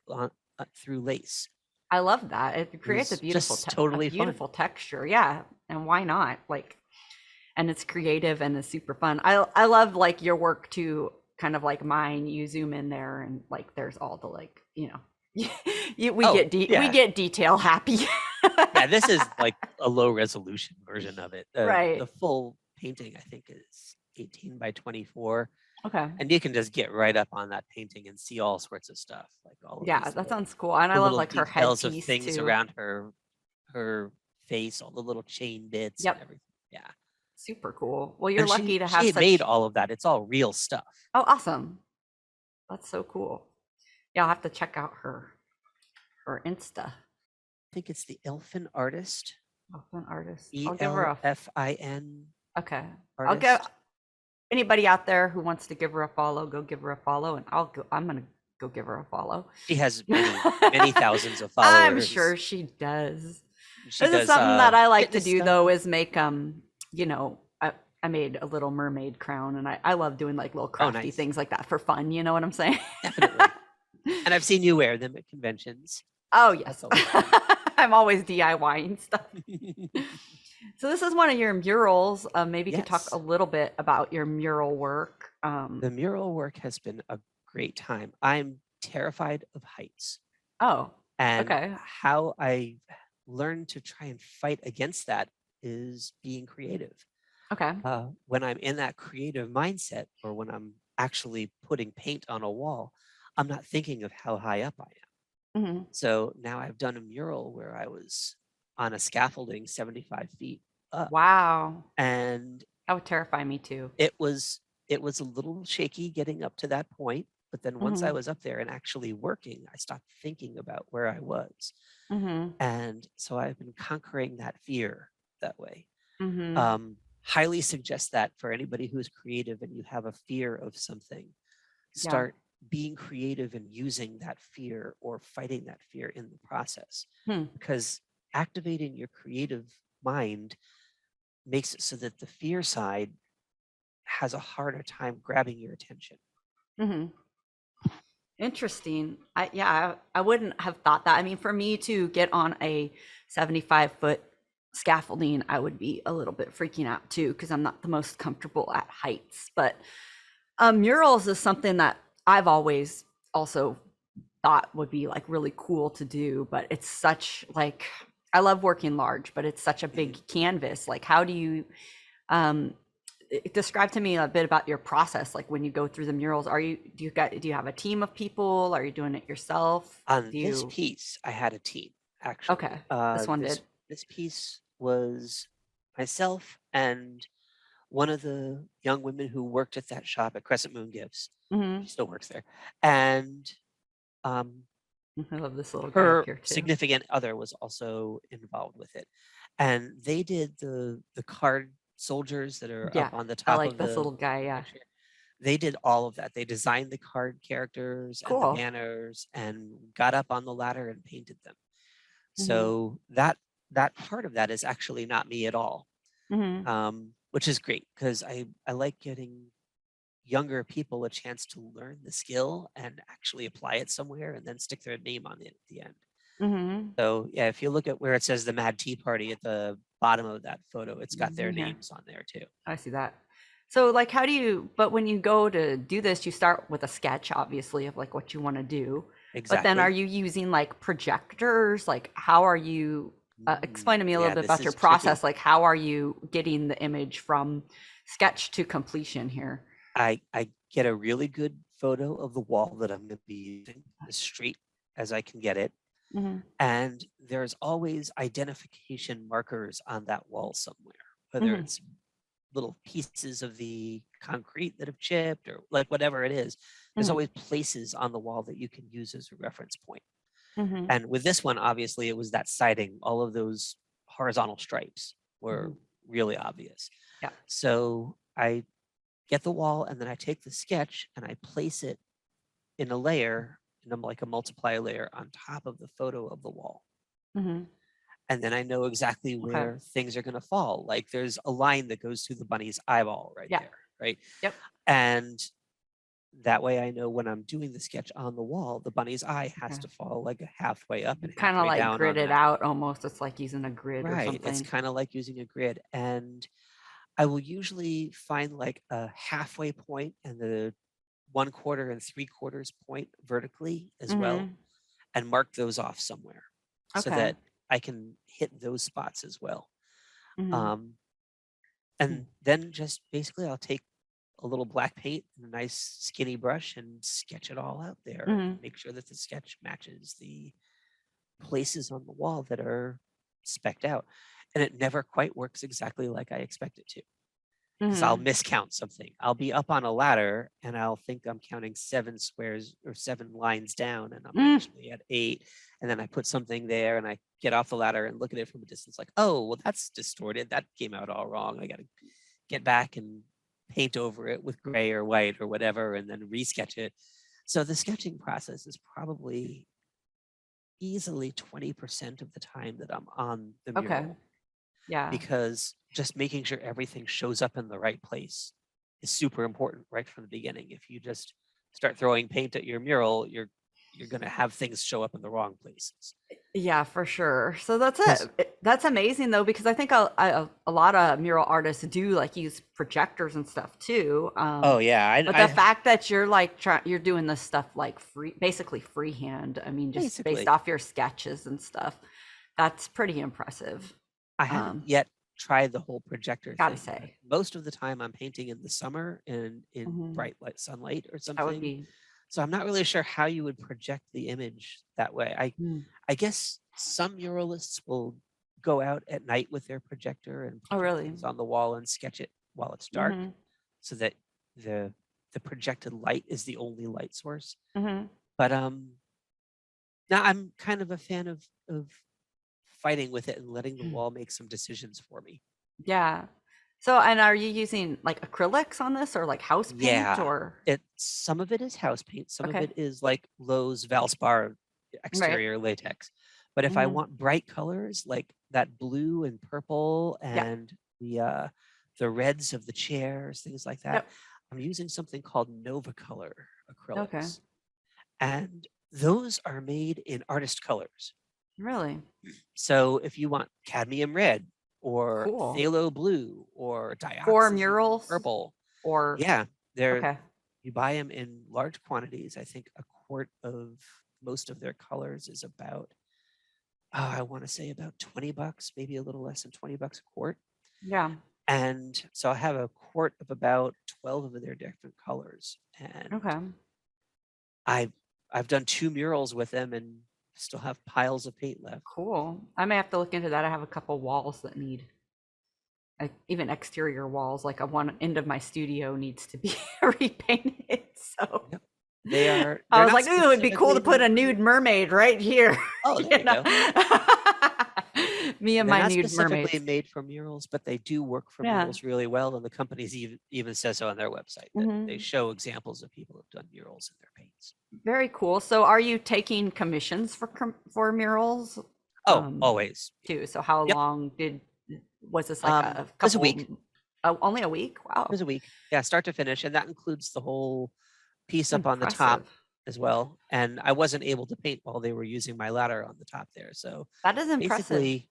B: through lace.
A: I love that. It
B: It
A: creates
B: was just
A: a
B: totally fun.
A: beautiful texture. Yeah, and why not? Like, and it's creative and it's super fun. I love like your work too. Kind of like mine. You zoom in there and like there's all the like
B: Oh,
A: we
B: yeah.
A: get detail happy.
B: Yeah, this is like a low resolution version of it. The
A: Right.
B: full painting, I think, is 18 by 24.
A: Okay.
B: And you can just get right up on that painting and see all sorts of stuff, like all of
A: Yeah,
B: these
A: that
B: little
A: sounds cool. And I
B: the
A: love
B: little
A: like her
B: details of
A: headpiece
B: things
A: too.
B: around her face, all the little chain bits and
A: Yep.
B: everything. Yeah.
A: Super cool. Well, you're
B: And
A: lucky to have
B: she made
A: such.
B: all of that. It's all real stuff.
A: Oh, awesome. That's so cool. Yeah, I'll have to check out her Insta.
B: I think it's the Elfin Artist,
A: An artist. I'll give her a
B: ELFIN
A: okay. I'll go.
B: artist.
A: Anybody out there who wants to give her a follow, go give her a follow, and I'm gonna go give her a follow.
B: She has many thousands of
A: I'm
B: followers.
A: sure she does.
B: She
A: This is
B: does
A: something that I like to
B: fitness
A: do
B: stuff.
A: though, is make I made a little mermaid crown, and I love doing like little crafty
B: Nice.
A: things like that for fun. You know what I'm saying?
B: Definitely. And I've seen you wear them at conventions.
A: Oh yes,
B: That's always fun.
A: I'm always DIYing stuff. So this is one of your murals. Maybe you could talk a
B: Yes,
A: little bit about your mural work.
B: the mural work has been a great time. I'm terrified of heights,
A: Oh,
B: and
A: okay.
B: how I learned to try and fight against that is being creative.
A: Okay.
B: When I'm in that creative mindset, or when I'm actually putting paint on a wall, I'm not thinking of how high up I am.
A: Hmm.
B: So now I've done a mural where I was on a scaffolding 75 feet up,
A: Wow.
B: and
A: That would terrify me too.
B: it was it was a little shaky getting up to that point, but then once I
A: Hmm.
B: was up there and actually working, I stopped thinking about where I was.
A: Hmm.
B: And so I've been conquering that fear that way.
A: Hmm.
B: Highly suggest that for anybody who is creative and you have a fear of something,
A: Yeah.
B: start being creative and using that fear or fighting that fear in the process.
A: Hmm.
B: Because activating your creative mind makes it so that the fear side has a harder time grabbing your attention.
A: Hmm. Interesting. I wouldn't have thought that. I mean, for me to get on a 75-foot scaffolding, I would be a little bit freaking out too because I'm not the most comfortable at heights. But murals is something that I've always also thought would be like really cool to do, but it's such like I love working large, but it's such a
B: Mhm.
A: big canvas. Like, how do you um, describe to me a bit about your process? Like when you go through the murals, do you have a team of people? Are you doing it yourself?
B: On
A: Do
B: this
A: you?
B: piece, I had a team
A: Okay,
B: actually.
A: this one did.
B: This piece was myself and one of the young women who worked at that shop at Crescent Moon Gifts.
A: Hmm.
B: She still works there, and um,
A: I love this little guy up
B: her
A: here too.
B: significant other was also involved with it, and they did the card soldiers that are up
A: Yeah,
B: on the
A: I
B: top
A: like
B: of
A: this little
B: the
A: guy. Yeah,
B: picture. They did all of that. They designed the card characters and the
A: cool.
B: banners and got up on the ladder and painted them.
A: Hmm.
B: So that part of that is actually not me at all,
A: Hmm.
B: which is great because I like getting younger people a chance to learn the skill and actually apply it somewhere and then stick their name on it at the end.
A: Hmm.
B: So yeah, if you look at where it says the Mad Tea Party at the bottom of that photo, it's got their
A: Yeah,
B: names on there too.
A: I see that. So like how do you but when you go to do this, you start with a sketch obviously of like what you want to do. But then are
B: Exactly.
A: you using like projectors? Like how are you explain to me a little
B: Yeah,
A: bit
B: this
A: about your
B: is tricky.
A: process? Like how are you getting the image from sketch to completion here?
B: I get a really good photo of the wall that I'm going to be using as straight as I can get it.
A: Hmm.
B: And there's always identification markers on that wall somewhere, whether
A: Hmm.
B: it's little pieces of the concrete that have chipped or like whatever it is. There's
A: Hmm.
B: always places on the wall that you can use as a reference point.
A: Hmm.
B: And with this one, obviously, it was that siding. All of those horizontal stripes were
A: Hmm.
B: really obvious.
A: Yeah.
B: So I get the wall and then I take the sketch and I place it in a layer, in like a multiply layer on top of the photo of the wall.
A: Hmm.
B: And then I know exactly
A: Okay.
B: where things are going to fall. Like there's a line that goes through the bunny's eyeball right
A: Yeah.
B: there, right?
A: Yep.
B: And that way I know when I'm doing the sketch on the wall, the bunny's eye has
A: Okay.
B: to fall like halfway up and
A: Kind of
B: halfway
A: like
B: down on
A: grid it
B: that.
A: out almost. It's like using a grid or
B: Right. It's
A: something.
B: kind of like using a grid. And I will usually find like a halfway point and the 1/4 and 3/4 point vertically as well,
A: Hmm.
B: and mark those off somewhere so
A: Okay.
B: that I can hit those spots as well.
A: Hmm.
B: Um, and then just basically I'll take a little black paint and a nice skinny brush and sketch it all out there and
A: Hmm.
B: make sure that the sketch matches the places on the wall that are specked out. And it never quite works exactly like I expect it to, because I'll
A: Hmm.
B: miscount something. I'll be up on a ladder and I'll think I'm counting 7 squares or 7 lines down, and I'm
A: Mm.
B: actually at 8. And then I put something there and I get off the ladder and look at it from a distance like, oh, well, that's distorted. That came out all wrong. I got to get back and paint over it with gray or white or whatever and then resketch it. So the sketching process is probably easily 20% of the time that I'm on the
A: Okay.
B: mural,
A: Yeah.
B: because just making sure everything shows up in the right place is super important right from the beginning. If you just start throwing paint at your mural, you're you're going to have things show up in the wrong places.
A: Yeah, for sure. So that's
B: Yes.
A: That's amazing though, because I think a lot of mural artists do like use projectors and stuff too.
B: Oh yeah,
A: But the fact that you're like you're doing this stuff like basically freehand, I mean, just based
B: basically
A: off your sketches and stuff, that's pretty impressive.
B: I haven't yet tried the whole projector
A: Gotta
B: thing.
A: say,
B: Most of the time I'm painting in the summer and in
A: mhm,
B: bright light sunlight or
A: that would
B: something.
A: be.
B: So I'm not really sure how you would project the image that way.
A: Mm.
B: I guess some muralists will go out at night with their projector and
A: Oh,
B: project
A: really?
B: things on the wall and sketch it while it's dark,
A: Hmm.
B: so that the projected light is the only light source.
A: Hmm.
B: But now I'm kind of a fan of fighting with it and letting the wall make some decisions for me.
A: Yeah. So, and are you using like acrylics on this or like house paint
B: Yeah,
A: or?
B: some of it is house paint, some of
A: Okay.
B: it is like Lowe's Valspar
A: Right.
B: exterior latex. But if I
A: Hmm.
B: want bright colors like that blue and purple
A: Yeah.
B: and the reds of the chairs, things like that,
A: Yep.
B: I'm using something called Nova Color
A: Okay.
B: acrylics. And those are made in artist colors.
A: Really
B: So if you want cadmium red or
A: cool.
B: phthalo blue or
A: For
B: dioxazine
A: murals
B: purple,
A: or
B: yeah, they're
A: okay.
B: you buy them in large quantities. I think a quart of most of their colors is about, I want to say about $20, maybe a little less than $20 a quart.
A: Yeah.
B: And so I have a quart of about 12 of their different colors. And
A: Okay.
B: I've done 2 murals with them and still have piles of paint left.
A: Cool. I may have to look into that. I have a couple walls that need even exterior walls. Like a one end of my studio needs to be repainted. So
B: Yep. They're
A: I was
B: not
A: like, ooh, it'd be cool
B: specifically
A: to put
B: made
A: a
B: for
A: nude
B: murals.
A: mermaid right here.
B: Oh, there you go.
A: Me and
B: They're
A: my
B: not
A: nude
B: specifically
A: mermaids.
B: made for murals, but they do work for
A: Yeah.
B: murals really well, and the companies even says so on their website that they
A: Hmm.
B: show examples of people who've done murals in their paints.
A: Very cool. So are you taking commissions for murals?
B: Oh, always.
A: Too. So how
B: Yep.
A: long was this like a
B: It was a
A: couple,
B: week.
A: only a week?
B: It
A: Wow.
B: was a week. Yeah, start to finish, and that includes the whole piece up on the top
A: Impressive.
B: as well. And I wasn't able to paint while they were using my ladder on the top there. So
A: That is impressive.
B: basically,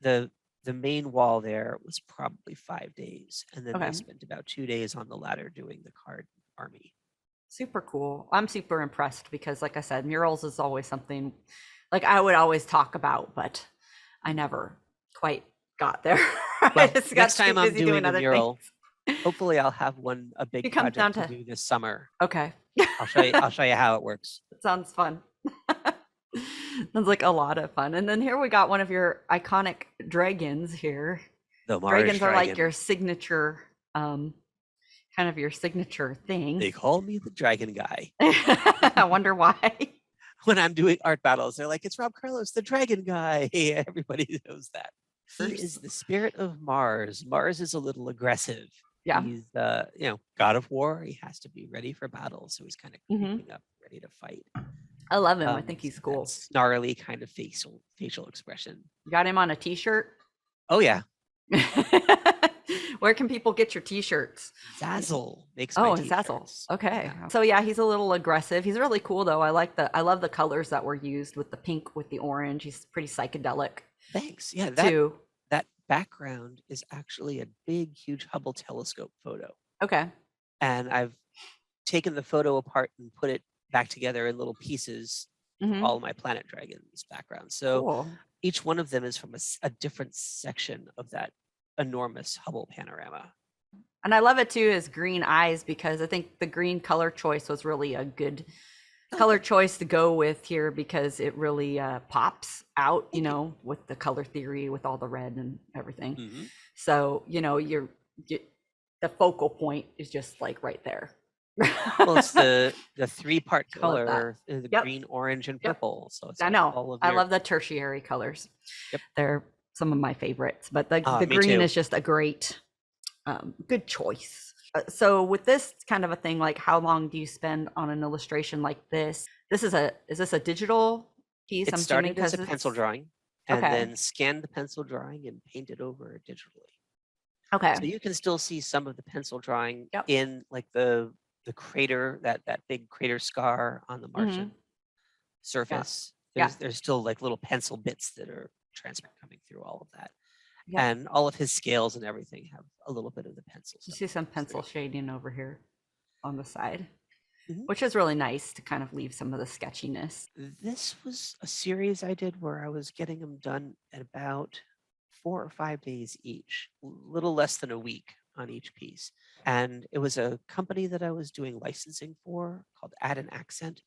B: the main wall there was probably 5 days, and then they
A: Okay.
B: spent about 2 days on the ladder doing the card army.
A: Super cool. I'm super impressed because like I said, murals is always something like I would always talk about, but I never quite got there. I
B: Well,
A: just got
B: next
A: too
B: time I'm
A: busy doing
B: doing a
A: other things.
B: mural, hopefully I'll have a big
A: It comes down
B: project to
A: to
B: do this summer.
A: okay.
B: I'll show you how it works.
A: That sounds fun. Sounds like a lot of fun. And then here we got one of your iconic dragons here.
B: The Mars
A: Dragons are like
B: dragon.
A: your signature, kind of your signature thing.
B: They call me the dragon guy.
A: I wonder why.
B: When I'm doing art battles, they're like, "It's Rob Carlos, the dragon guy." Everybody knows that. He is the spirit of Mars. Mars is a little aggressive.
A: Yeah.
B: He's god of war. He has to be ready for battle, so he's kind of
A: Mhm.
B: creeping up, ready to fight.
A: I love him. I think he's
B: So
A: cool.
B: that snarly kind of facial expression.
A: Got him on a t-shirt.
B: Oh yeah,
A: Where can people get your t-shirts?
B: Zazzle makes my
A: Zazzle.
B: t-shirts.
A: Okay.
B: Yeah.
A: So yeah, he's a little aggressive. He's really cool though. I love the colors that were used with the pink with the orange. He's pretty psychedelic.
B: Thanks. Yeah,
A: too.
B: that background is actually a big, huge Hubble telescope photo.
A: Okay.
B: And I've taken the photo apart and put it back together in little pieces,
A: Mhm.
B: all my planet dragons backgrounds. So
A: Cool.
B: each one of them is from a different section of that enormous Hubble panorama.
A: And I love it too, his green eyes, because I think the green color choice was really a good color choice to go with here because it really pops out, with the color theory, with all the red and everything.
B: Mm-hmm.
A: So, the focal point is just like right there.
B: Well, it's the 3-part
A: I love that.
B: color, the
A: Yep.
B: green, orange, and
A: Yep.
B: purple. So it's
A: I
B: like
A: know.
B: all of
A: I
B: your-
A: love the tertiary colors.
B: Yep.
A: They're some of my favorites, but the
B: me
A: green
B: too.
A: is just a great, good choice. So with this kind of a thing, like how long do you spend on an illustration like this? Is this a digital piece?
B: It started as a pencil drawing and
A: Okay.
B: then scanned the pencil drawing and painted over it digitally.
A: Okay.
B: So you can still see some of the pencil drawing
A: Yep.
B: in like the crater, that big crater scar on the Martian. surface.
A: Yeah.
B: There's still like little pencil bits that are transparent coming through all of that.
A: Yeah.
B: And all of his scales and everything have a little bit of the pencil
A: You
B: stuff
A: see some
B: that comes
A: pencil
B: through.
A: shading over here on the side,
B: Mhm.
A: which is really nice to kind of leave some of the sketchiness.
B: This was a series I did where I was getting them done at about 4 or 5 days each, a little less than a week on each piece. And it was a company that I was doing licensing for called Add an Accent.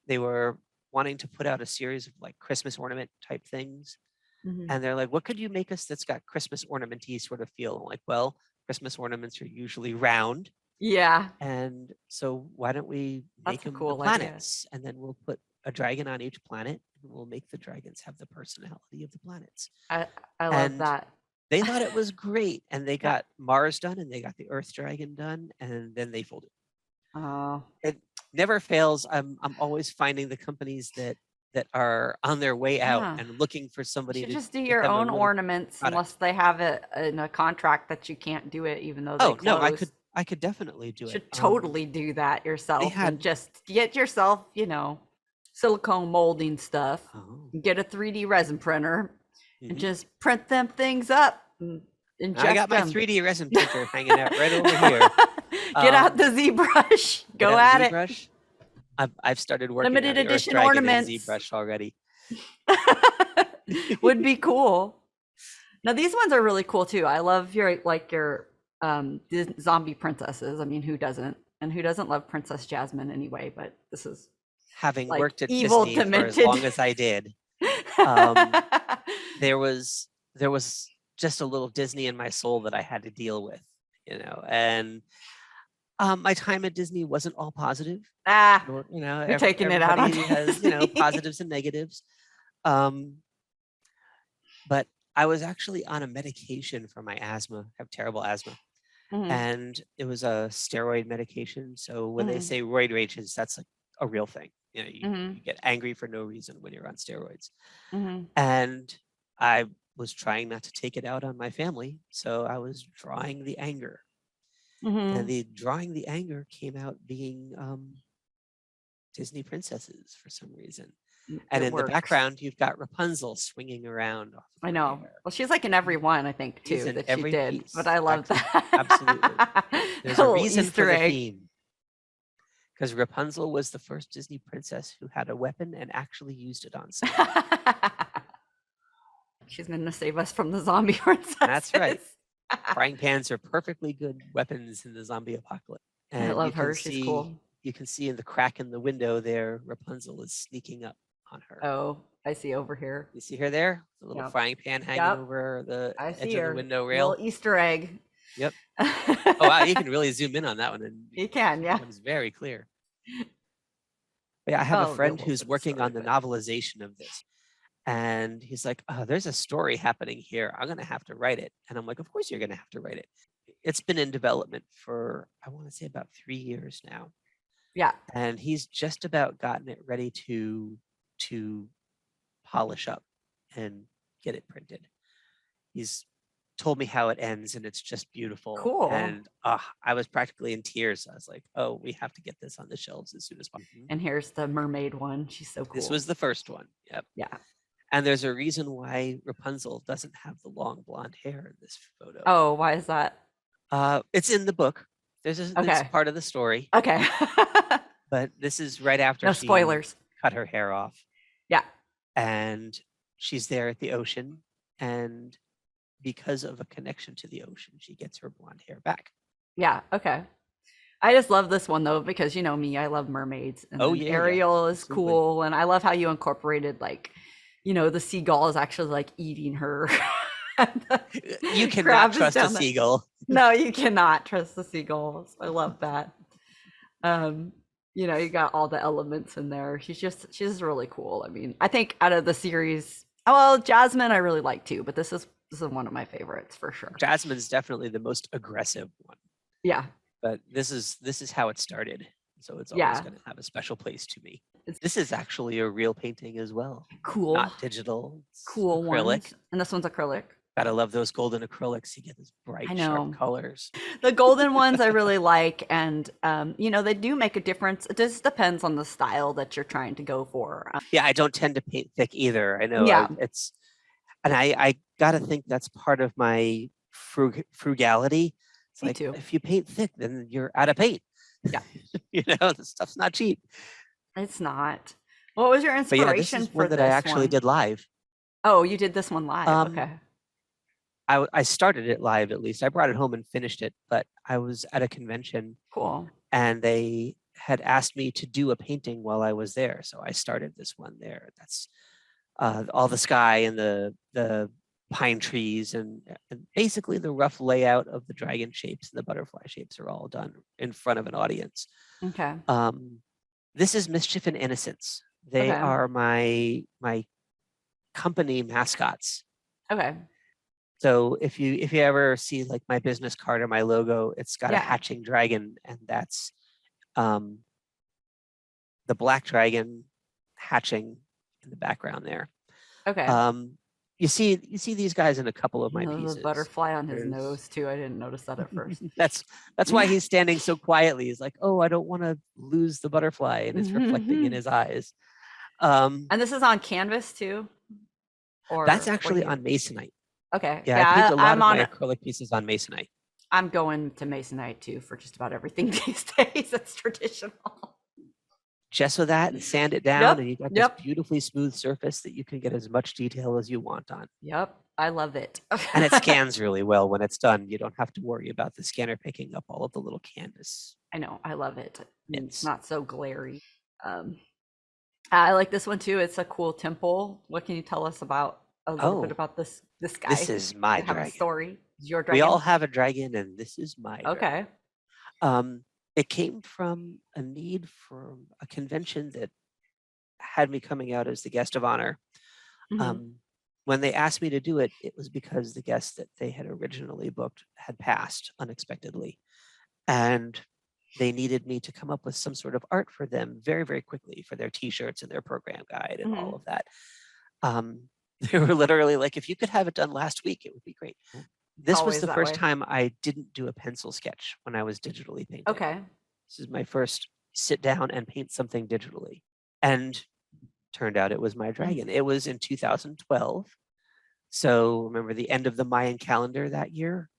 B: They were wanting to put out a series of like Christmas ornament type things.
A: Mhm.
B: And they're like, what could you make us that's got Christmas ornament-y sort of feel? I'm like, well, Christmas ornaments are usually round.
A: Yeah,
B: And so why don't we make
A: that's a
B: them the
A: cool idea.
B: planets? And then we'll put a dragon on each planet and we'll make the dragons have the personality of the planets.
A: I love
B: And
A: that.
B: they thought it was great. And they
A: Yeah.
B: got Mars done and they got the Earth dragon done. And then they folded.
A: Oh,
B: It never fails. I'm always finding the companies that are on their way out
A: yeah.
B: and looking for
A: You
B: somebody
A: should
B: to
A: just do
B: get
A: your
B: them a
A: own
B: really
A: ornaments
B: product.
A: unless they have it in a contract that you can't do it, even though they
B: Oh no,
A: close.
B: I could definitely do
A: You
B: it.
A: should totally do that yourself
B: had-
A: and just get yourself, silicone molding stuff.
B: Oh.
A: Get a 3D resin printer and
B: Mhm.
A: just print them things up and inject
B: I got my
A: them.
B: 3D resin printer hanging out right over here.
A: Get out the ZBrush.
B: Get
A: Go
B: out
A: at it.
B: ZBrush. I've started working
A: Limited
B: on the Earth
A: edition
B: Dragon
A: ornaments.
B: in ZBrush already.
A: Would be cool. Now these ones are really cool too. I love your zombie princesses. I mean, who doesn't? And who doesn't love Princess Jasmine anyway? But this is
B: Having
A: like
B: worked at
A: evil,
B: Disney for as
A: demented.
B: long as I did, there was just a little Disney in my soul that I had to deal with, and my time at Disney wasn't all positive.
A: You're taking it out on
B: everybody has,
A: Disney.
B: positives and negatives. But I was actually on a medication for my asthma. I have terrible asthma.
A: Mhm.
B: And it was a steroid medication. So when they say roid rages, that's like a real thing. You get angry for no reason when you're on steroids.
A: Mhm.
B: And I was trying not to take it out on my family. So I was drawing the anger.
A: Mhm.
B: And the drawing the anger came out being Disney princesses for some reason. And
A: It
B: in
A: works.
B: the background, you've got Rapunzel swinging around. Off of
A: I
B: her
A: know.
B: hair.
A: Well, she's like in every one, I think,
B: She's
A: too,
B: in
A: that she
B: every
A: did.
B: piece.
A: But I love that.
B: Absolutely. There's a
A: Little
B: reason
A: Easter
B: for the
A: egg.
B: theme. Because Rapunzel was the first Disney princess who had a weapon and actually used it on someone.
A: She's going to save us from the zombie princesses.
B: That's right. Frying pans are perfectly good weapons in the zombie apocalypse. And
A: I love her. She's cool.
B: You can see in the crack in the window there, Rapunzel is sneaking up on her.
A: Oh, I see over here.
B: You see her there? The little
A: Yep.
B: frying pan hanging
A: Yep.
B: over the
A: I
B: edge
A: see
B: of
A: her.
B: the window rail.
A: Little Easter egg.
B: Yep. Oh, wow. You can really zoom in on that one. And
A: You can, yeah.
B: It becomes very clear. But yeah, I have a friend
A: we'll
B: who's
A: put the
B: working
A: story,
B: on the
A: but-
B: novelization of this. And he's like, oh, there's a story happening here. I'm going to have to write it. And I'm like, of course you're going to have to write it. It's been in development for, I want to say, about 3 years now.
A: Yeah.
B: And he's just about gotten it ready to polish up and get it printed. He's told me how it ends and it's just beautiful.
A: Cool.
B: And I was practically in tears. I was like, oh, we have to get this on the shelves as soon as possible.
A: And here's the mermaid one. She's so cool.
B: This was the first one. Yep.
A: Yeah.
B: And there's a reason why Rapunzel doesn't have the long blonde hair in this photo.
A: Oh, why is that?
B: It's in the book. There's part of the story.
A: Okay.
B: But this is right after
A: No
B: she
A: spoilers.
B: cut her hair off.
A: Yeah.
B: And she's there at the ocean. And because of a connection to the ocean, she gets her blonde hair back.
A: Yeah. Okay. I just love this one though, because you know me, I love mermaids. And
B: Oh, yeah,
A: Ariel is
B: absolutely.
A: cool. And I love how you incorporated the seagull is actually like eating her.
B: You cannot
A: Crab is
B: trust a
A: down there.
B: seagull.
A: No, you cannot trust the seagulls. I love that. You got all the elements in there. She's just really cool. I mean, I think out of the series, well, Jasmine I really like too, but this is one of my favorites for sure.
B: Jasmine's definitely the most aggressive one.
A: Yeah.
B: But this is how it started. So it's always
A: Yeah.
B: going to have a special place to me.
A: It's
B: This is actually a real painting as well.
A: cool.
B: Not digital. It's
A: Cool
B: acrylic.
A: ones. And this one's acrylic.
B: Gotta love those golden acrylics. You get those
A: I
B: bright, sharp
A: know.
B: colors.
A: The golden ones I really like, and they do make a difference. It just depends on the style that you're trying to go for.
B: Yeah, I don't tend to paint thick either. I know
A: Yeah,
B: I gotta think that's part of my frugality. It's
A: me
B: like
A: too.
B: if you paint thick, then you're out of paint.
A: Yeah,
B: The stuff's not cheap.
A: it's not. What was your
B: But yeah, this
A: inspiration
B: is
A: for
B: one that I
A: this
B: actually
A: one?
B: did live.
A: Oh, you did this one live.
B: Um,
A: Okay,
B: I started it live at least. I brought it home and finished it, but I was at a convention
A: cool.
B: and they had asked me to do a painting while I was there. So I started this one there. That's all the sky and the pine trees and basically the rough layout of the dragon shapes and the butterfly shapes are all done in front of an audience.
A: Okay,
B: This is Mischief and Innocence. They
A: okay,
B: are my company mascots.
A: okay.
B: So if you ever see like my business card or my logo, it's got a
A: Yeah.
B: hatching dragon, and that's the black dragon hatching in the background there.
A: Okay.
B: You see these guys in a couple of my
A: The
B: pieces.
A: butterfly on his
B: There's
A: nose too. I didn't notice that at first.
B: that's why he's standing so quietly. He's like, oh, I don't want to lose the butterfly, and it's reflecting in his eyes.
A: And this is on canvas too,
B: That's
A: or what do
B: actually
A: you?
B: on Masonite.
A: Okay,
B: Yeah, I paint
A: yeah,
B: a lot
A: I'm
B: of my
A: on.
B: acrylic pieces on Masonite.
A: I'm going to Masonite too for just about everything these days. It's traditional.
B: Gesso that and sand it down, and
A: Yep.
B: you've got this
A: Yep.
B: beautifully smooth surface that you can get as much detail as you want on.
A: Yep. I love it.
B: And it scans really well when it's done. You don't have to worry about the scanner picking up all of the little canvas.
A: I know. I love it. It's
B: It's
A: not so glary. I like this one too. It's a cool temple. What can you tell us about a little bit about this guy?
B: this is my
A: Have a
B: dragon.
A: story. Is your
B: We
A: dragon?
B: all have a dragon, and this is my dragon.
A: Okay.
B: It came from a need for a convention that had me coming out as the guest of honor.
A: Mhm.
B: When they asked me to do it, it was because the guest that they had originally booked had passed unexpectedly. And they needed me to come up with some sort of art for them very, very quickly for their t-shirts and their program guide and all
A: Mhm.
B: of that. They were literally like, if you could have it done last week, it would be great. This was
A: Always
B: the
A: that
B: first
A: way.
B: time I didn't do a pencil sketch when I was digitally painting.
A: Okay.
B: This is my first sit down and paint something digitally. And turned out it was my dragon. It was in 2012. So remember the end of the Mayan calendar that year?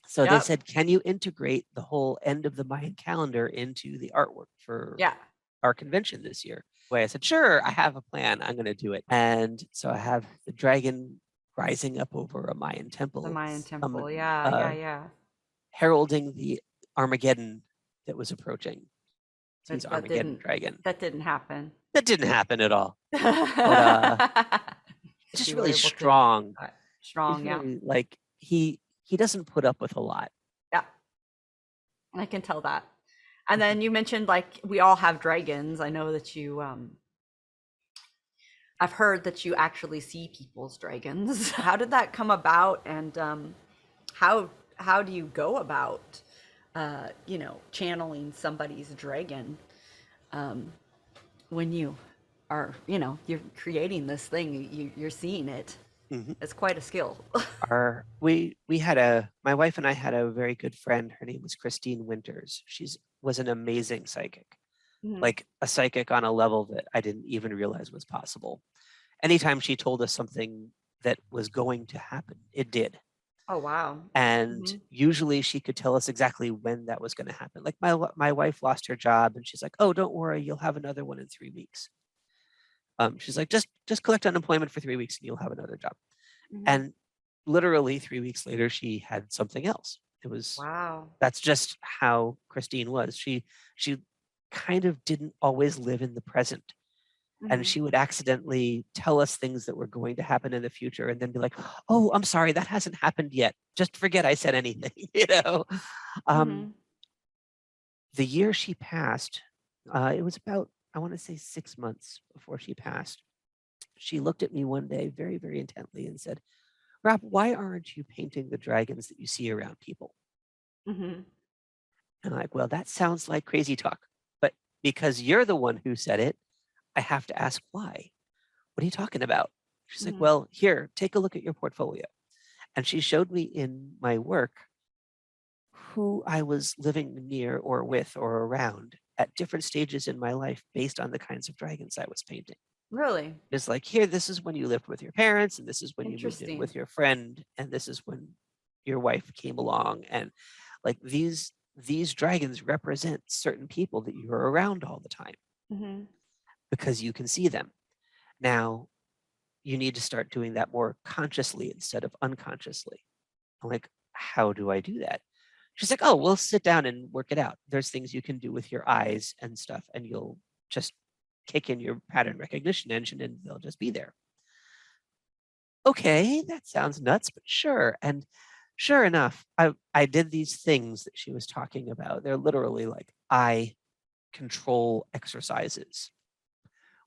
B: So they
A: Yep.
B: said, can you integrate the whole end of the Mayan calendar into the artwork for
A: Yeah.
B: our convention this year? I said, sure, I have a plan. I'm going to do it. And so I have the dragon rising up over a Mayan temple.
A: The Mayan temple. Yeah.
B: Heralding the Armageddon that was approaching. So he's
A: That
B: Armageddon
A: didn't
B: dragon.
A: that didn't happen.
B: That didn't happen at all. Just
A: You were
B: really
A: able to
B: strong.
A: strong,
B: He's
A: yeah.
B: really like he doesn't put up with a lot.
A: Yeah. I can tell that. And then you mentioned like we all have dragons. I know that you I've heard that you actually see people's dragons. How did that come about, and how do you go about channeling somebody's dragon when you are you're creating this thing, you're seeing it.
B: Mhm.
A: It's quite a skill.
B: My wife and I had a very good friend. Her name was Christine Winters. Was an amazing psychic,
A: Mhm.
B: like a psychic on a level that I didn't even realize was possible. Anytime she told us something that was going to happen, it did.
A: Oh wow.
B: And
A: Mhm.
B: usually she could tell us exactly when that was going to happen. Like my wife lost her job, and she's like, "Oh, don't worry, you'll have another one in 3 weeks." She's like, just collect unemployment for 3 weeks and you'll have another job.
A: Mhm.
B: And literally 3 weeks later, she had something else.
A: Wow.
B: That's just how Christine was. She kind of didn't always live in the present. And
A: Mhm.
B: she would accidentally tell us things that were going to happen in the future and then be like, oh, I'm sorry, that hasn't happened yet. Just forget I said anything,
A: Mhm.
B: The year she passed, it was about, I want to say 6 months before she passed. She looked at me one day very, very intently and said, Rob, why aren't you painting the dragons that you see around people?
A: Mhm.
B: And I'm like, well, that sounds like crazy talk. But because you're the one who said it, I have to ask why. What are you talking about? She's like,
A: Mhm.
B: well, here, take a look at your portfolio. And she showed me in my work who I was living near or with or around at different stages in my life based on the kinds of dragons I was painting.
A: Really
B: It's like, here, this is when you lived with your parents, and this is when you moved in
A: interesting.
B: with your friend, and this is when your wife came along. And like these dragons represent certain people that you're around all the time
A: Hmm.
B: because you can see them. Now, you need to start doing that more consciously instead of unconsciously. I'm like, how do I do that? She's like, oh, we'll sit down and work it out. There's things you can do with your eyes and stuff, and you'll just kick in your pattern recognition engine and they'll just be there. Okay, that sounds nuts, but sure. And sure enough, I did these things that she was talking about. They're literally like eye control exercises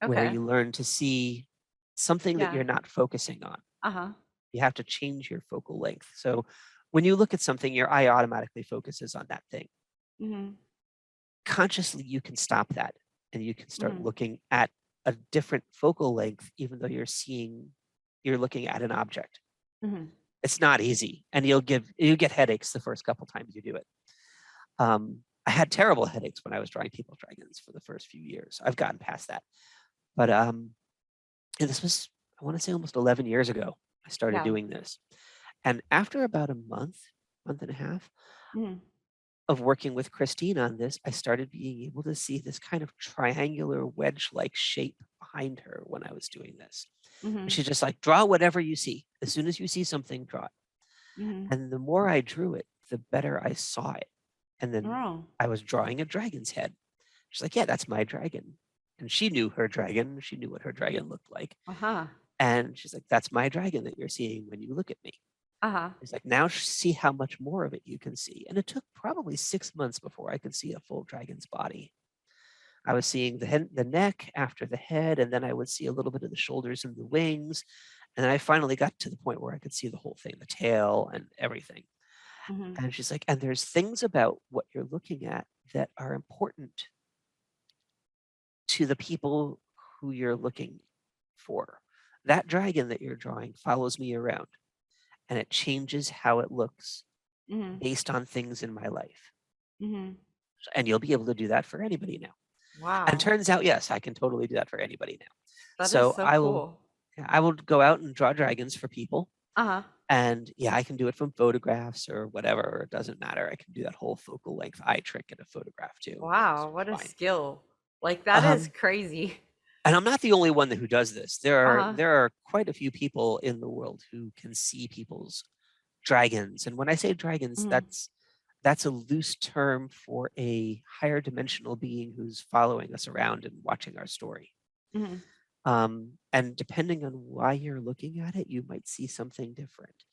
B: where
A: Okay.
B: you learn to see something that
A: Yeah.
B: you're not focusing on.
A: Uh-huh.
B: You have to change your focal length. So when you look at something, your eye automatically focuses on that thing.
A: Hmm.
B: Consciously, you can stop that and you can start
A: Hmm.
B: looking at a different focal length, even though you're looking at an object.
A: Hmm.
B: It's not easy, and you get headaches the first couple times you do it. I had terrible headaches when I was drawing people dragons for the first few years. I've gotten past that, but and this was, I want to say, almost 11 years ago. I started
A: Yeah.
B: doing this, and after about a month and a half
A: Hmm.
B: of working with Christine on this, I started being able to see this kind of triangular wedge-like shape behind her when I was doing this.
A: Hmm.
B: She's just like, draw whatever you see. As soon as you see something, draw it.
A: Hmm.
B: And the more I drew it, the better I saw it. And then
A: Oh.
B: I was drawing a dragon's head. She's like, yeah, that's my dragon. And she knew her dragon. She knew what her dragon looked like.
A: Uh-huh.
B: And she's like, that's my dragon that you're seeing when you look at me.
A: Uh-huh.
B: It's like, now see how much more of it you can see. And it took probably 6 months before I could see a full dragon's body. I was seeing the head, the neck after the head, and then I would see a little bit of the shoulders and the wings. And then I finally got to the point where I could see the whole thing, the tail and everything.
A: Hmm.
B: And she's like, and there's things about what you're looking at that are important to the people who you're looking for. That dragon that you're drawing follows me around and it changes how it looks
A: Hmm.
B: based on things in my life.
A: Hmm.
B: And you'll be able to do that for anybody now. And
A: Wow.
B: turns out, yes, I can totally do that for anybody now.
A: That is
B: So
A: so cool.
B: I will go out and draw dragons for people.
A: Uh-huh.
B: And yeah, I can do it from photographs or whatever. It doesn't matter. I can do that whole focal length eye trick in a photograph too.
A: Wow,
B: So it's
A: what a
B: fine.
A: skill. Like that is
B: Um,
A: crazy.
B: and I'm not the only one who does this. There are
A: Uh-huh.
B: there are quite a few people in the world who can see people's dragons. And when I say dragons,
A: Hmm.
B: that's a loose term for a higher dimensional being who's following us around and watching our story.
A: Hmm.
B: And depending on why you're looking at it, you might see something different.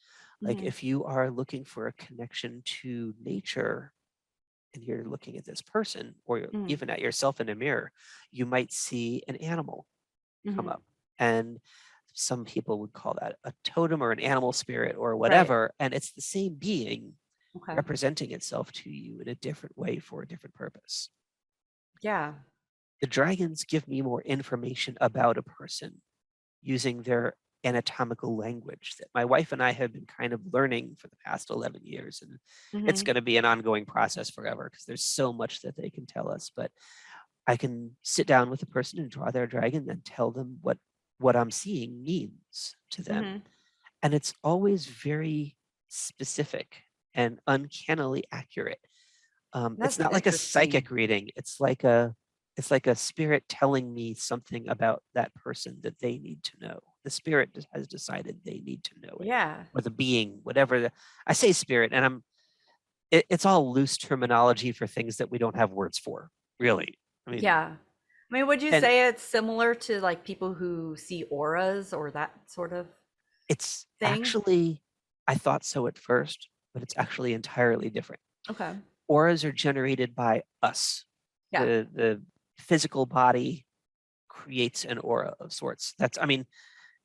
B: Like
A: Hmm.
B: if you are looking for a connection to nature and you're looking at this person or
A: Hmm.
B: even at yourself in a mirror, you might see an animal come
A: Hmm.
B: up. And some people would call that a totem or an animal spirit or
A: Right.
B: whatever. And it's the same being
A: Okay.
B: representing itself to you in a different way for a different purpose.
A: Yeah.
B: The dragons give me more information about a person using their anatomical language that my wife and I have been kind of learning for the past 11 years. And it's
A: Hmm.
B: going to be an ongoing process forever because there's so much that they can tell us. But I can sit down with a person and draw their dragon and tell them what I'm seeing means to them.
A: Hmm.
B: And it's always very specific and uncannily accurate. It's
A: That's
B: not like a
A: interesting.
B: psychic reading. It's like a spirit telling me something about that person that they need to know. The spirit has decided they need to know it,
A: Yeah.
B: or the being, whatever. I say spirit, and it's all loose terminology for things that we don't have words for, really. I mean,
A: Yeah. I mean, would you
B: and
A: say it's similar to like people who see auras or that sort of
B: it's
A: thing?
B: actually, I thought so at first, but it's actually entirely different.
A: Okay.
B: Auras are generated by us.
A: Yeah.
B: The physical body creates an aura of sorts. I mean,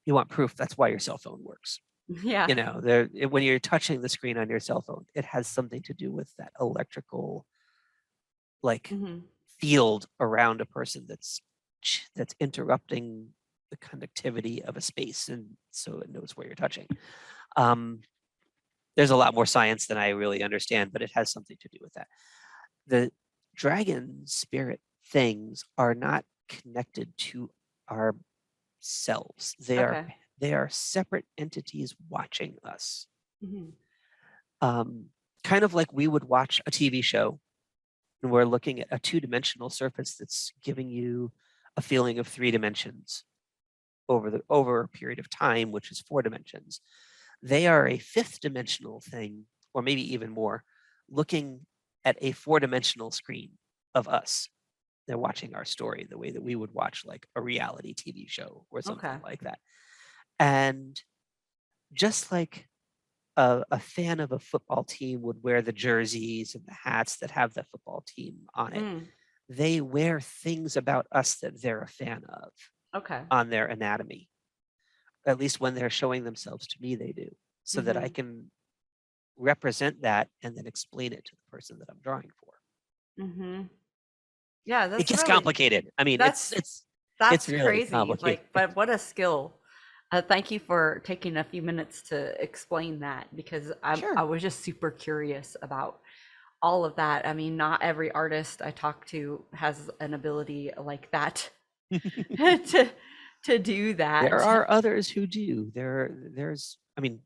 B: you want proof, that's why your cell phone works.
A: Yeah.
B: You know, when you're touching the screen on your cell phone, it has something to do with that electrical like
A: Hmm.
B: field around a person that's interrupting the conductivity of a space, and so it knows where you're touching. Um, there's a lot more science than I really understand, but it has something to do with that. The dragon spirit things are not connected to ourselves.
A: Okay.
B: They are separate entities watching us.
A: Mhm.
B: Kind of like we would watch a TV show and we're looking at a two-dimensional surface that's giving you a feeling of 3 dimensions over a period of time, which is 4 dimensions. They are a 5th dimensional thing, or maybe even more, looking at a 4-dimensional screen of us. They're watching our story the way that we would watch like a reality TV show or something
A: Okay.
B: like that. And just like a fan of a football team would wear the jerseys and the hats that have the football team on it,
A: Mm.
B: they wear things about us that they're a fan of
A: Okay.
B: on their anatomy. At least when they're showing themselves to me, they do, so that I
A: Mhm.
B: can represent that and then explain it to the person that I'm drawing for.
A: Mhm. Yeah,
B: It
A: that's
B: gets
A: really
B: complicated. I mean,
A: that's
B: it's
A: that's
B: really
A: crazy.
B: complicated.
A: Like, but what a skill. Thank you for taking a few minutes to explain that because I
B: Sure.
A: was just super curious about all of that. I mean, not every artist I talk to has an ability like that to to do
B: There
A: that.
B: are others who do. There's, I mean,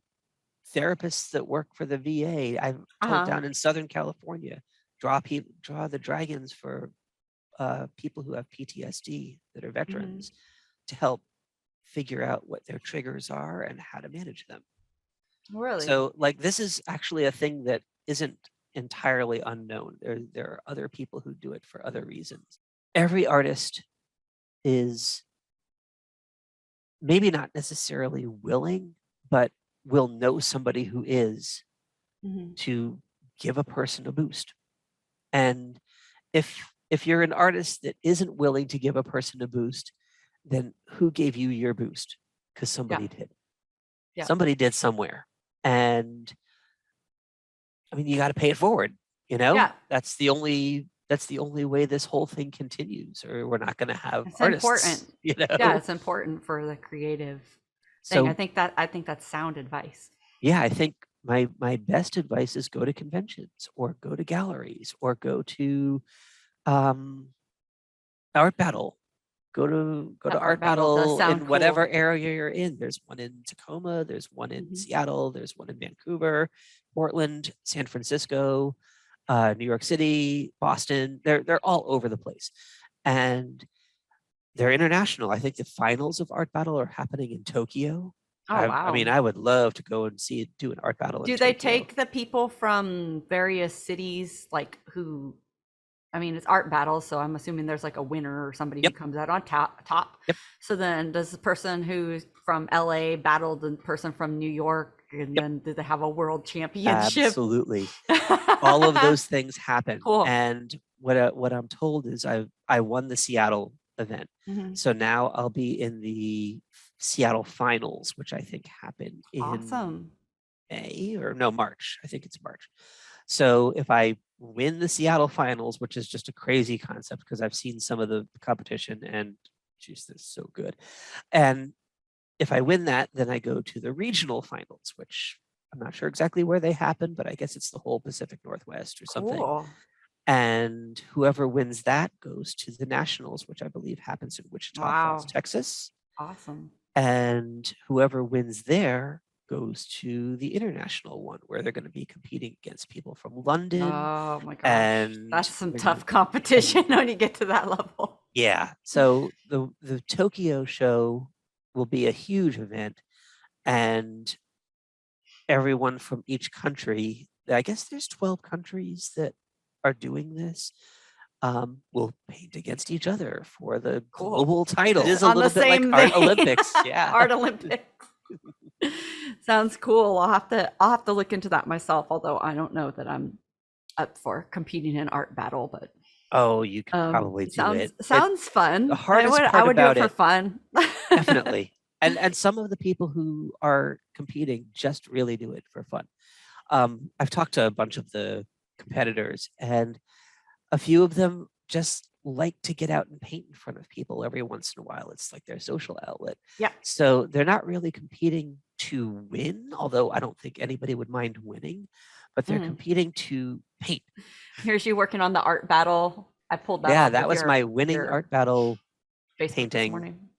B: therapists that work for the VA. I've told
A: Uh-huh.
B: down in Southern California, draw the dragons for people who have PTSD that are
A: Hmm.
B: veterans to help figure out what their triggers are and how to manage them.
A: Really?
B: So, like, this is actually a thing that isn't entirely unknown. There are other people who do it for other reasons. Every artist is maybe not necessarily willing, but will know somebody who is
A: Hmm.
B: to give a person a boost. And if you're an artist that isn't willing to give a person a boost, then who gave you your boost? Because
A: Yeah.
B: somebody did.
A: Yeah.
B: Somebody did somewhere. And I mean, you got to pay it forward, you know?
A: Yeah.
B: That's the only way this whole thing continues, or we're not going to have
A: It's
B: artists,
A: important.
B: you
A: Yeah,
B: know?
A: it's important for the creative thing.
B: So
A: I think that's sound advice.
B: yeah, I think my best advice is go to conventions or go to galleries or go to um, art battle. Go to
A: That art
B: art
A: battle does
B: battle
A: sound
B: in whatever
A: cool.
B: area you're in. There's one in Tacoma, there's one in
A: Hmm.
B: Seattle, there's one in Vancouver, Portland, San Francisco, New York City, Boston. They're all over the place, and they're international. I think the finals of art battle are happening in Tokyo.
A: Oh,
B: I mean,
A: wow.
B: I would love to go and do an art battle in
A: Do they
B: Tokyo.
A: take the people from various cities, like who, I mean, it's art battles, so I'm assuming there's like a winner or somebody who
B: Yep,
A: comes out on top.
B: yep.
A: So then does the person who's from LA battle the person from New York? And
B: Yep,
A: then do they have a world championship?
B: absolutely. All of those things happen,
A: Cool.
B: and what I'm told is I won the Seattle event,
A: Hmm.
B: so now I'll be in the Seattle finals, which I think happen in
A: Awesome.
B: May or no March. I think it's March. So if I win the Seattle finals, which is just a crazy concept because I've seen some of the competition and geez, this is so good. And if I win that, then I go to the regional finals, which I'm not sure exactly where they happen, but I guess it's the whole Pacific Northwest or something.
A: Cool.
B: And whoever wins that goes to the nationals, which I believe happens in Wichita Falls,
A: Wow.
B: Texas.
A: Awesome.
B: And whoever wins there goes to the international one where they're going to be competing against people from London
A: Oh my gosh.
B: and
A: That's some
B: and
A: tough competition when you get to that level.
B: yeah. So the Tokyo show will be a huge event, and everyone from each country, I guess there's 12 countries that are doing this, will paint against each other for the
A: Cool.
B: global title. It is a
A: On the
B: little bit like
A: same
B: Art
A: vein.
B: Olympics. Yeah.
A: Art Olympics. Sounds cool. I'll have to look into that myself, although I don't know that I'm up for competing in art battle, but
B: Oh, you could probably do
A: sounds
B: it.
A: sounds
B: The
A: fun.
B: hardest
A: I
B: part
A: would do it
B: about
A: for
B: it,
A: fun.
B: definitely. And some of the people who are competing just really do it for fun. I've talked to a bunch of the competitors, and a few of them just like to get out and paint in front of people every once in a while. It's like their social outlet.
A: Yeah.
B: So they're not really competing to win, although I don't think anybody would mind winning, but they're
A: Mhm.
B: competing to paint.
A: Here's you working on the art battle. I pulled that
B: Yeah,
A: off
B: that
A: of
B: was my winning
A: your
B: art battle
A: Facebook this
B: painting.
A: morning.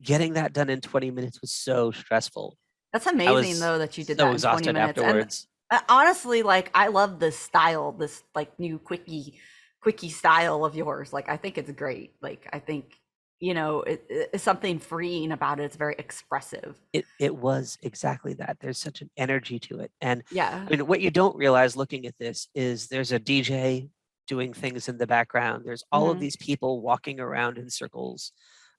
B: Getting that done in 20 minutes was so stressful.
A: That's
B: I
A: amazing
B: was
A: though that you did
B: so
A: that in 20
B: exhausted
A: minutes. And
B: afterwards.
A: honestly, like I love this style, this like new quickie style of yours. Like I think it's great. Like I think, it's something freeing about it. It's very expressive.
B: It was exactly that. There's such an energy to it. And
A: Yeah.
B: I mean, what you don't realize looking at this is there's a DJ doing things in the background. There's all of
A: Hmm.
B: these people walking around in circles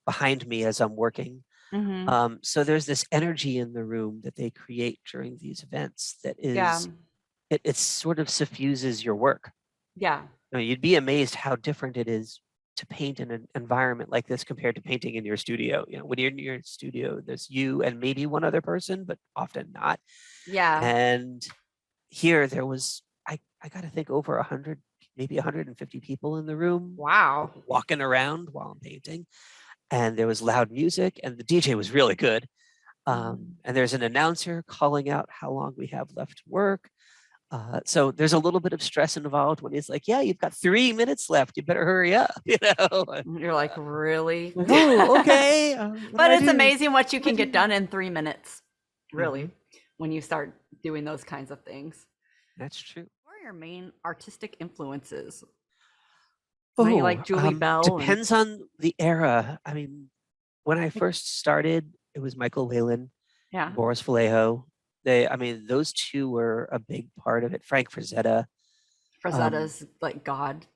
B: behind me as I'm working.
A: Hmm.
B: So there's this energy in the room that they create during these events that
A: Yeah.
B: is, it sort of suffuses your work.
A: Yeah.
B: You'd be amazed how different it is to paint in an environment like this compared to painting in your studio. When you're in your studio, there's you and maybe one other person, but often not.
A: Yeah.
B: And here there was, I got to think over 100, maybe 150 people in the room
A: Wow.
B: walking around while I'm painting. And there was loud music and the DJ was really good.
A: Mhm.
B: And there's an announcer calling out how long we have left to work. So there's a little bit of stress involved when he's like, "Yeah, you've got 3 minutes left. You better hurry up."
A: You're like, really?
B: Oh, okay. What do
A: But
B: I
A: it's
B: do?
A: amazing what you
B: What
A: can
B: do I
A: get
B: do?
A: done in 3 minutes,
B: Mhm.
A: really, when you start doing those kinds of things.
B: That's true.
A: What are your main artistic influences? I know you like
B: Oh,
A: Julie Bell and
B: depends on the era. I mean, when I first started, it was Michael Whalen,
A: yeah,
B: Boris Vallejo. I mean, those two were a big part of it. Frank Frazetta. Um,
A: Frazetta's like God.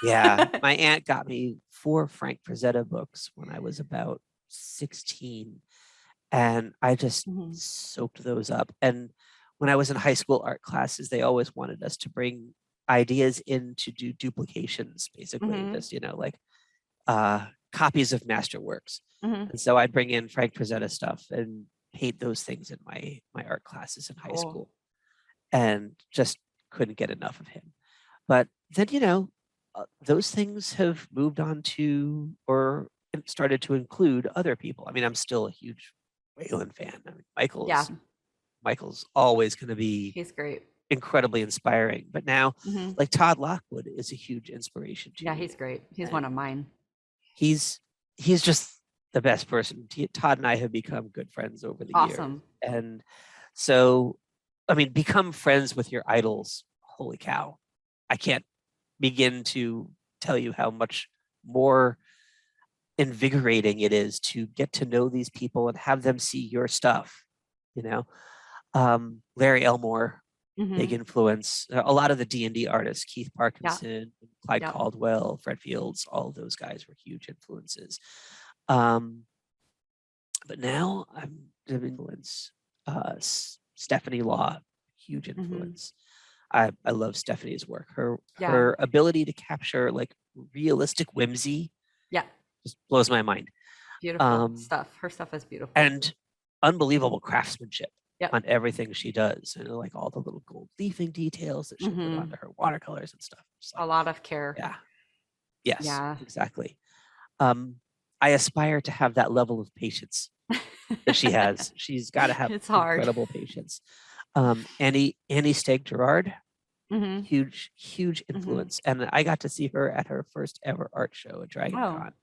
B: yeah, my aunt got me 4 Frank Frazetta books when I was about 16, and I just
A: Mhm.
B: soaked those up. And when I was in high school art classes, they always wanted us to bring ideas in to do duplications, basically,
A: Mhm.
B: just like copies of masterworks.
A: Mhm.
B: And so I'd bring in Frank Frazetta stuff and paint those things in my art classes in high
A: Cool.
B: school, and just couldn't get enough of him. But then, those things have moved on to or started to include other people. I mean, I'm still a huge Waylon fan. I mean,
A: Yeah,
B: Michael's always going to be
A: he's great.
B: incredibly inspiring. But now,
A: Mhm.
B: like Todd Lockwood is a huge inspiration to
A: Yeah,
B: me,
A: he's great. He's one
B: and
A: of mine.
B: he's he's just the best person. Todd and I have become good friends over the years,
A: Awesome.
B: and so, I mean, become friends with your idols. Holy cow! I can't begin to tell you how much more invigorating it is to get to know these people and have them see your stuff. You know, Larry Elmore, big
A: Mhm.
B: influence. A lot of the D&D artists, Keith
A: Yeah.
B: Parkinson, Clyde
A: Yep.
B: Caldwell, Fred Fields, all of those guys were huge influences. Um, but now I'm influence. Stephanie Law, huge
A: Mhm.
B: influence. I love Stephanie's work. Her
A: Yeah.
B: her ability to capture like realistic whimsy
A: Yeah.
B: just blows my mind.
A: Beautiful
B: Um,
A: stuff. Her stuff is beautiful.
B: and unbelievable craftsmanship
A: Yep.
B: on everything she does, and like all the little gold leafing details that she'll put
A: Mhm.
B: onto her watercolors and stuff. It's
A: A
B: like,
A: lot of care.
B: yeah, yes,
A: Yeah.
B: exactly. Um, I aspire to have that level of patience that she has. She's got to have
A: It's hard.
B: incredible patience. Annie Steg Gerard,
A: Mhm.
B: huge
A: Mhm.
B: influence, and I got to see her at her first ever art show at Dragon
A: Oh,
B: Con,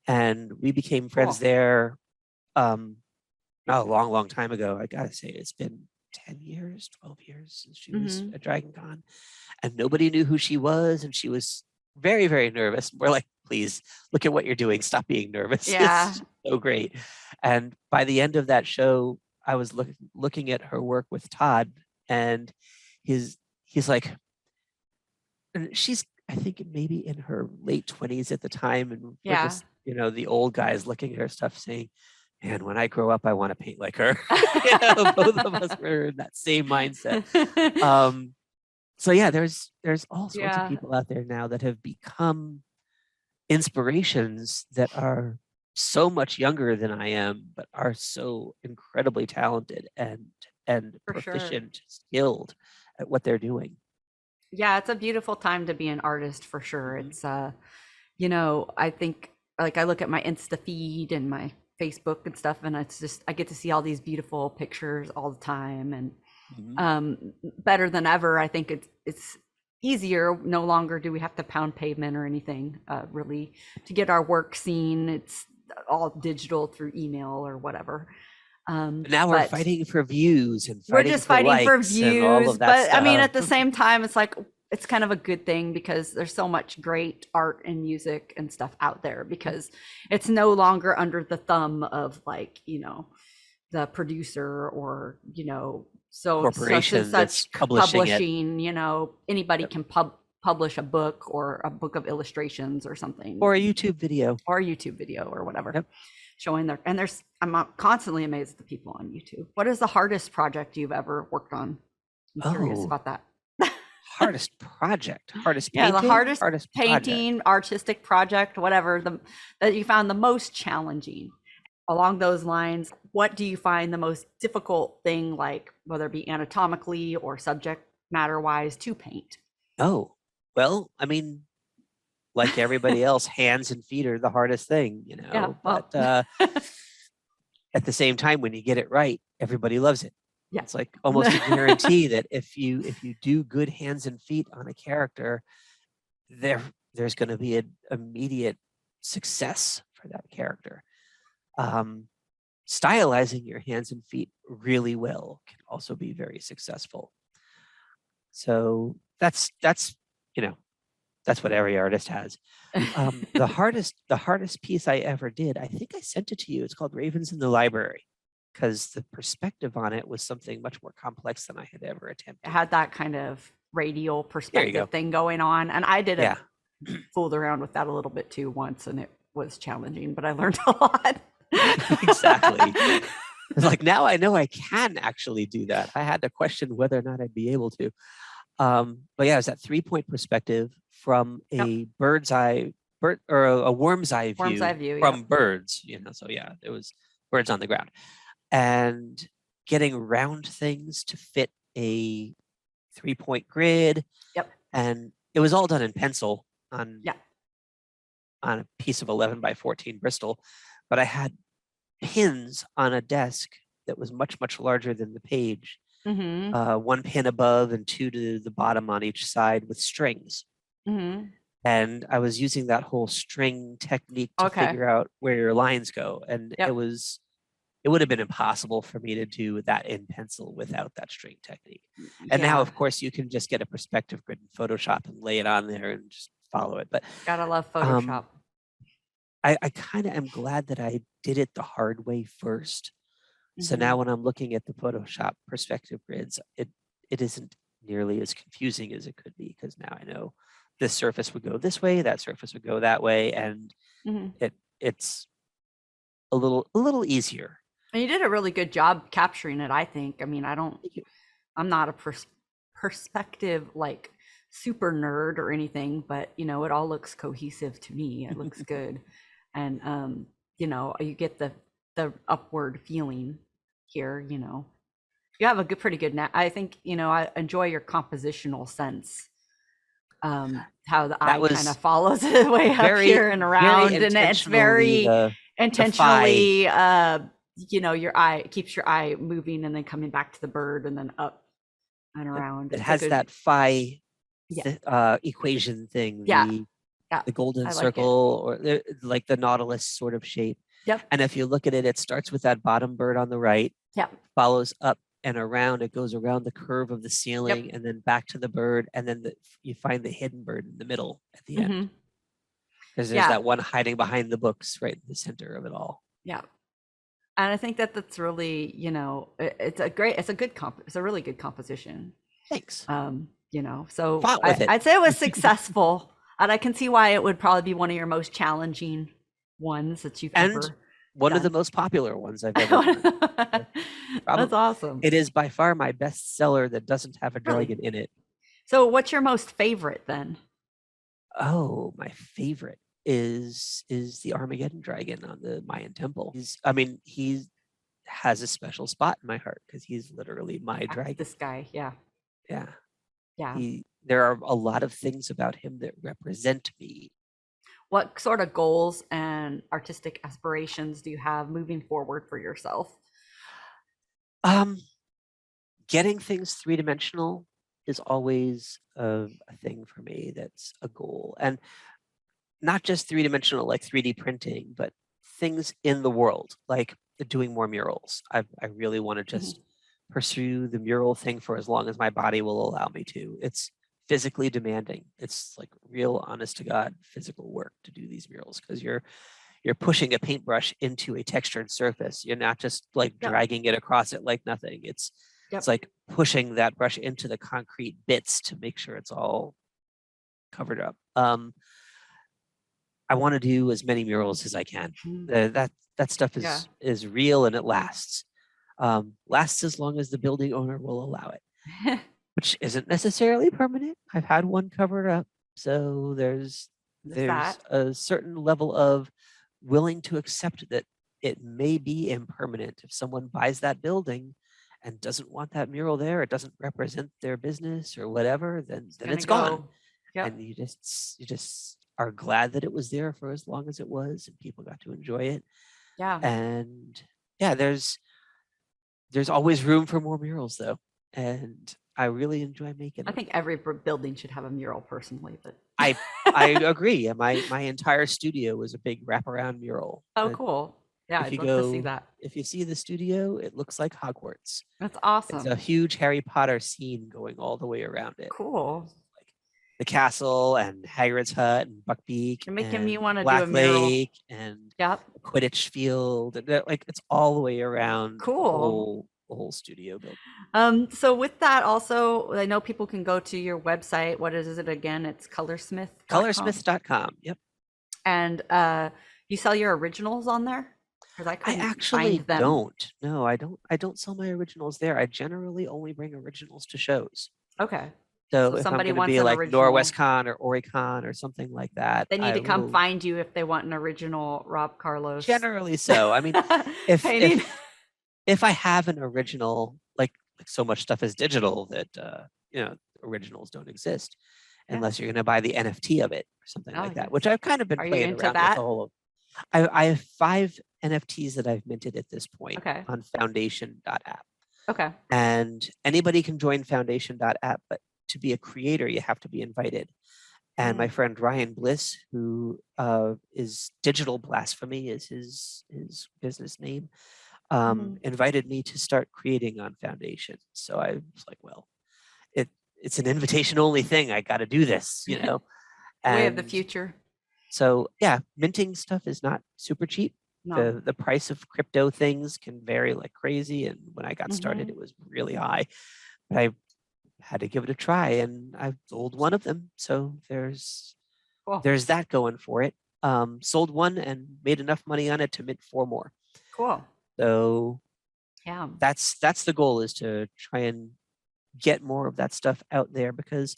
B: and we became friends
A: cool.
B: there. Um, a long time ago. I gotta say, it's been 10 years, 12 years since she was
A: Mhm.
B: at Dragon Con, and nobody knew who she was, and she was very nervous. We're like, please look at what you're doing. Stop being nervous.
A: Yeah.
B: It's so great. And by the end of that show, I was looking at her work with Todd, and his he's like, and she's, I think, maybe in her late 20s at the time, and we're
A: Yeah.
B: just the old guys looking at her stuff saying, man, when I grow up I want to paint like her. Both of us were in that same mindset. um so yeah, there's all sorts of
A: Yeah.
B: people out there now that have become inspirations that are so much younger than I am, but are so incredibly talented and
A: For sure.
B: proficient, skilled at what they're doing.
A: Yeah, it's a beautiful time to be an artist for sure.
B: Mhm.
A: It's I think like I look at my Insta feed and my Facebook and stuff, and it's just I get to see all these beautiful pictures all the time, and
B: Mhm.
A: better than ever. I think it's easier. No longer do we have to pound pavement or anything really to get our work seen. It's all digital through email or whatever.
B: But now we're
A: But
B: fighting for views and
A: we're
B: fighting
A: just
B: for
A: fighting for
B: likes and all
A: views.
B: of that
A: But I mean,
B: stuff.
A: at the same time, it's like it's kind of a good thing because there's so much great art and music and stuff out there because it's no longer under the thumb of like, the producer or, so such and
B: Corporation that's
A: such
B: publishing it.
A: publishing, anybody
B: Yep.
A: can publish a book or a book of illustrations or something
B: Or a YouTube video.
A: or a YouTube video or whatever.
B: Yep.
A: Showing their, and I'm constantly amazed at the people on YouTube. What is the hardest project you've ever worked on? I'm curious
B: Oh,
A: about that.
B: hardest project, hardest
A: Yeah,
B: painting,
A: the hardest
B: hardest project.
A: painting, artistic project, whatever, that you found the most challenging. Along those lines, what do you find the most difficult thing, like whether it be anatomically or subject matter wise, to paint?
B: Oh, well, I mean, like everybody else, hands and feet are the hardest thing,
A: Yeah, well,
B: but at the same time, when you get it right, everybody loves it.
A: yeah.
B: It's like almost a guarantee that if you do good hands and feet on a character, there's going to be an immediate success for that character. Stylizing your hands and feet really well can also be very successful. So that's what every artist has. The hardest piece I ever did, I think I sent it to you. It's called Ravens in the Library, because the perspective on it was something much more complex than I had ever
A: It
B: attempted.
A: had that kind of radial
B: go.
A: perspective thing going on. And I did
B: Yeah.
A: fooled around with that a little bit too once, and it was challenging, but I learned a lot.
B: Exactly. It's like now I know I can actually do that. I had to question whether or not I'd be able to. But yeah, it's that 3-point perspective from a bird's eye, or a worm's eye view,
A: Worm's eye view,
B: from birds. So yeah, it was birds on the ground, and getting round things to fit a 3-point grid.
A: Yep.
B: And it was all done in pencil on
A: Yeah.
B: on a piece of 11 by 14 Bristol, but I had pins on a desk that was much, much larger than the page.
A: Mm-hmm.
B: 1 pin above and 2 to the bottom on each side with strings.
A: Mm-hmm.
B: And I was using that whole string technique to figure out where your lines go. And
A: Yep.
B: it would have been impossible for me to do that in pencil without that string technique. And now, of course, you can just get a perspective grid in Photoshop and lay it on there and just follow it. But
A: gotta love Photoshop.
B: I kind of am glad that I did it the hard way first. So now when I'm looking at the Photoshop perspective grids, it isn't nearly as confusing as it could be, because now I know this surface would go this way, that surface would go that way, and it's a little easier.
A: And you did a really good job capturing it, I think. I mean, I'm not a perspective like super nerd or anything, but it all looks cohesive to me. It looks good. And you get the upward feeling here. You have a pretty good I think I enjoy your compositional sense, how the eye kind of follows its way up here and around, and it's very intentionally your eye, it keeps your eye moving and then coming back to the bird and then up and around.
B: It has that phi equation thing, the golden circle, or like the Nautilus sort of shape.
A: Yep.
B: And if you look at it, it starts with that bottom bird on the right, follows up and around, it goes around the curve of the ceiling, and then back to the bird, and then you find the hidden bird in the middle at the end. Because there's that one hiding behind the books right in the center of it all.
A: Yeah. And I think that's really, it's a really good composition.
B: Thanks.
A: So
B: I'd
A: say it was successful, and I can see why it would probably be one of your most challenging ones that you've ever
B: one of the most popular ones I've ever done.
A: That's awesome.
B: It is by far my best seller that doesn't have a dragon in it.
A: So what's your most favorite then?
B: Oh, my favorite is the Armageddon dragon on the Mayan temple. He has a special spot in my heart because he's literally my dragon.
A: This guy, yeah.
B: There are a lot of things about him that represent me.
A: What sort of goals and artistic aspirations do you have moving forward for yourself?
B: Um, Getting things three-dimensional is always a thing for me. That's a goal. And not just three-dimensional like 3D printing, but things in the world, like doing more murals. I really want to
A: Mhm.
B: just pursue the mural thing for as long as my body will allow me to. It's physically demanding. It's like real honest to God physical work to do these murals because you're pushing a paintbrush into a textured surface. You're not just like
A: Yep.
B: dragging it across it like nothing. It's
A: Yep.
B: like pushing that brush into the concrete bits to make sure it's all covered up. I want to do as many murals as I can.
A: Mhm.
B: That stuff
A: Yeah.
B: is real and it lasts. Lasts as long as the building owner will allow it, which isn't necessarily permanent. I've had one covered up, so
A: There's
B: there's
A: that.
B: a certain level of willing to accept that it may be impermanent. If someone buys that building and doesn't want that mural there, it doesn't represent their business or whatever, then
A: It's
B: then
A: gonna
B: it's gone.
A: go. Yep.
B: And you just are glad that it was there for as long as it was and people got to enjoy it.
A: Yeah.
B: And yeah, there's always room for more murals though. And I really enjoy making
A: I
B: them.
A: think every building should have a mural personally, but
B: I I agree. And my entire studio was a big wraparound mural.
A: oh, cool. Yeah,
B: If
A: I'd
B: you
A: love to see
B: go,
A: that.
B: if you see the studio, it looks like Hogwarts.
A: That's
B: It's
A: awesome.
B: a huge Harry Potter scene going all the way around it.
A: Cool.
B: Like the castle and Hagrid's hut and Buckbeak
A: You're making me
B: and
A: want to do a
B: Black
A: mural.
B: Lake and
A: Yep.
B: the Quidditch field. And like it's all the way around
A: Cool.
B: the whole studio building.
A: So with that also, I know people can go to your website. What is it again? It's colorsmith.com.
B: Colorsmith.com. Yep.
A: And you sell your originals on there? Because I
B: I
A: couldn't find
B: actually
A: them.
B: don't. No, I don't sell my originals there. I generally only bring originals to shows.
A: Okay. So
B: So if I'm
A: somebody
B: going to
A: wants
B: be
A: an
B: like
A: original,
B: Norwestcon or Oricon or something like that,
A: they need
B: I
A: to come
B: will
A: find you if they want an original Rob Carlos
B: generally so. I mean, if
A: painting.
B: if if I have an original, like so much stuff is digital that originals don't exist
A: Yeah.
B: unless you're going to buy the NFT of it or something
A: Oh,
B: like that,
A: yes.
B: which I've kind of been
A: Are you
B: playing
A: into
B: around with
A: that?
B: a whole. I have 5 NFTs that I've minted at this point
A: Okay.
B: on Foundation.app.
A: Okay.
B: And anybody can join Foundation.app, but to be a creator, you have to be invited. And my
A: Mm,
B: friend Ryan Bliss, who is Digital Blasphemy is his business name,
A: mhm.
B: invited me to start creating on Foundation. So I was like, well, it's an invitation only thing. I got to do this, you know.
A: The way of the
B: And
A: future.
B: so yeah, minting stuff is not super cheap.
A: No.
B: The price of crypto things can vary like crazy. And when I got started,
A: Hmm.
B: it was really high. But I had to give it a try and I sold one of them. So
A: Cool.
B: there's that going for it. Sold one and made enough money on it to mint 4 more.
A: Cool.
B: So
A: Yeah.
B: that's the goal, is to try and get more of that stuff out there, because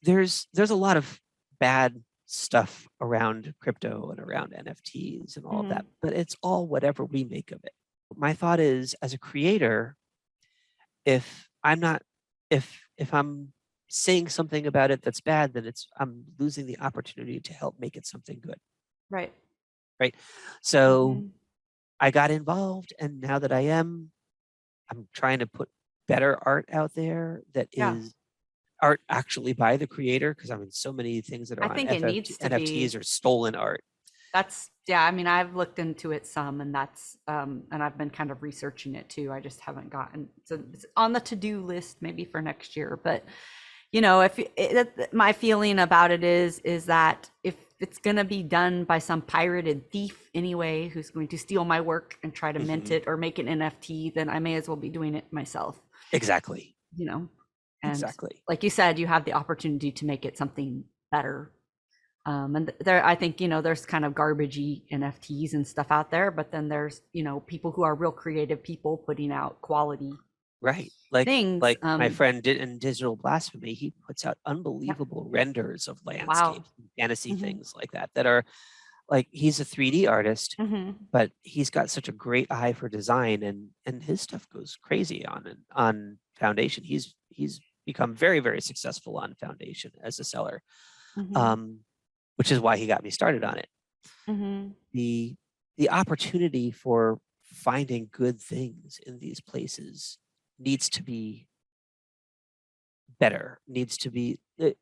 B: there's a lot of bad stuff around crypto and around NFTs and all of
A: Hmm.
B: that, but it's all whatever we make of it. My thought is, as a creator, if I'm not if I'm saying something about it that's bad, then I'm losing the opportunity to help make it something good,
A: Right.
B: right? So
A: Hmm.
B: I got involved, and now that I'm trying to put better art out there that
A: Yeah.
B: is art actually by the creator, because I mean, so many things that are
A: I
B: on
A: think it needs to
B: NFTs
A: be.
B: are stolen art.
A: That's yeah. I mean, I've looked into it some, and that's and I've been kind of researching it too. I just haven't gotten. So it's on the to-do list maybe for next year. But if my feeling about it is that if it's going to be done by some pirated thief anyway, who's going to steal my work and try to mint
B: Mhm.
A: it or make an NFT, then I may as well be doing it myself.
B: Exactly.
A: You know, and
B: Exactly.
A: like you said, you have the opportunity to make it something better. And there, I think, there's kind of garbagey NFTs and stuff out there, but then there's, people who are real creative people putting out quality
B: Right. Like
A: things.
B: like my friend did in Digital Blasphemy, he puts out
A: Yep.
B: unbelievable renders of
A: Wow.
B: landscapes and fantasy
A: Hmm.
B: things like that are like, he's a 3D artist,
A: Hmm.
B: but he's got such a great eye for design, and his stuff goes crazy on Foundation. He's become very, very successful on Foundation as a seller.
A: Hmm.
B: Um, which is why he got me started on it.
A: Mm-hmm.
B: The opportunity for finding good things in these places needs to be better, needs to be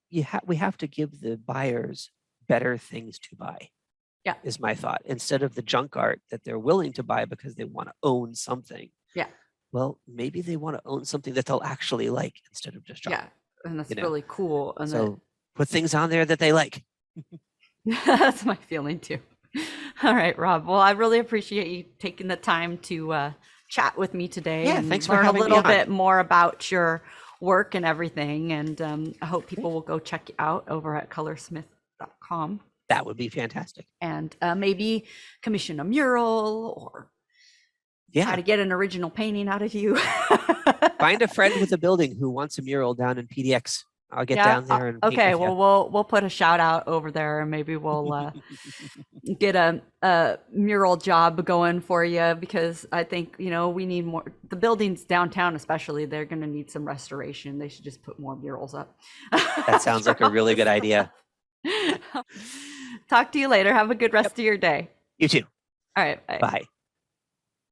B: we have to give the buyers better things to buy.
A: Yeah.
B: Is my thought, instead of the junk art that they're willing to buy because they want to own something.
A: Yeah.
B: Well, maybe they want to own something that they'll actually like instead of just junk.
A: Yeah. And that's
B: you know?
A: really cool. And
B: So put things on there that they like.
A: that's my feeling too. All right, Rob. Well, I really appreciate you taking the time to chat with me today
B: Yeah,
A: and
B: thanks for
A: learn a
B: having me
A: little
B: on.
A: bit more about your work and everything. And I hope people will go check you out over at colorsmith.com.
B: That would be fantastic.
A: And maybe commission a mural or try to get an original painting out of you.
B: Find a friend with a building who wants a mural down in PDX. I'll get down there and paint
A: okay.
B: with you.
A: Well, we'll put a shout out over there, and maybe we'll get a mural job going for you, because I think we need more. The buildings downtown, especially, they're going to need some restoration. They should just put more murals up.
B: That sounds like a really good idea.
A: Talk to you later. Have a good rest of your day.
B: You too.
A: All right. Bye.
B: Bye.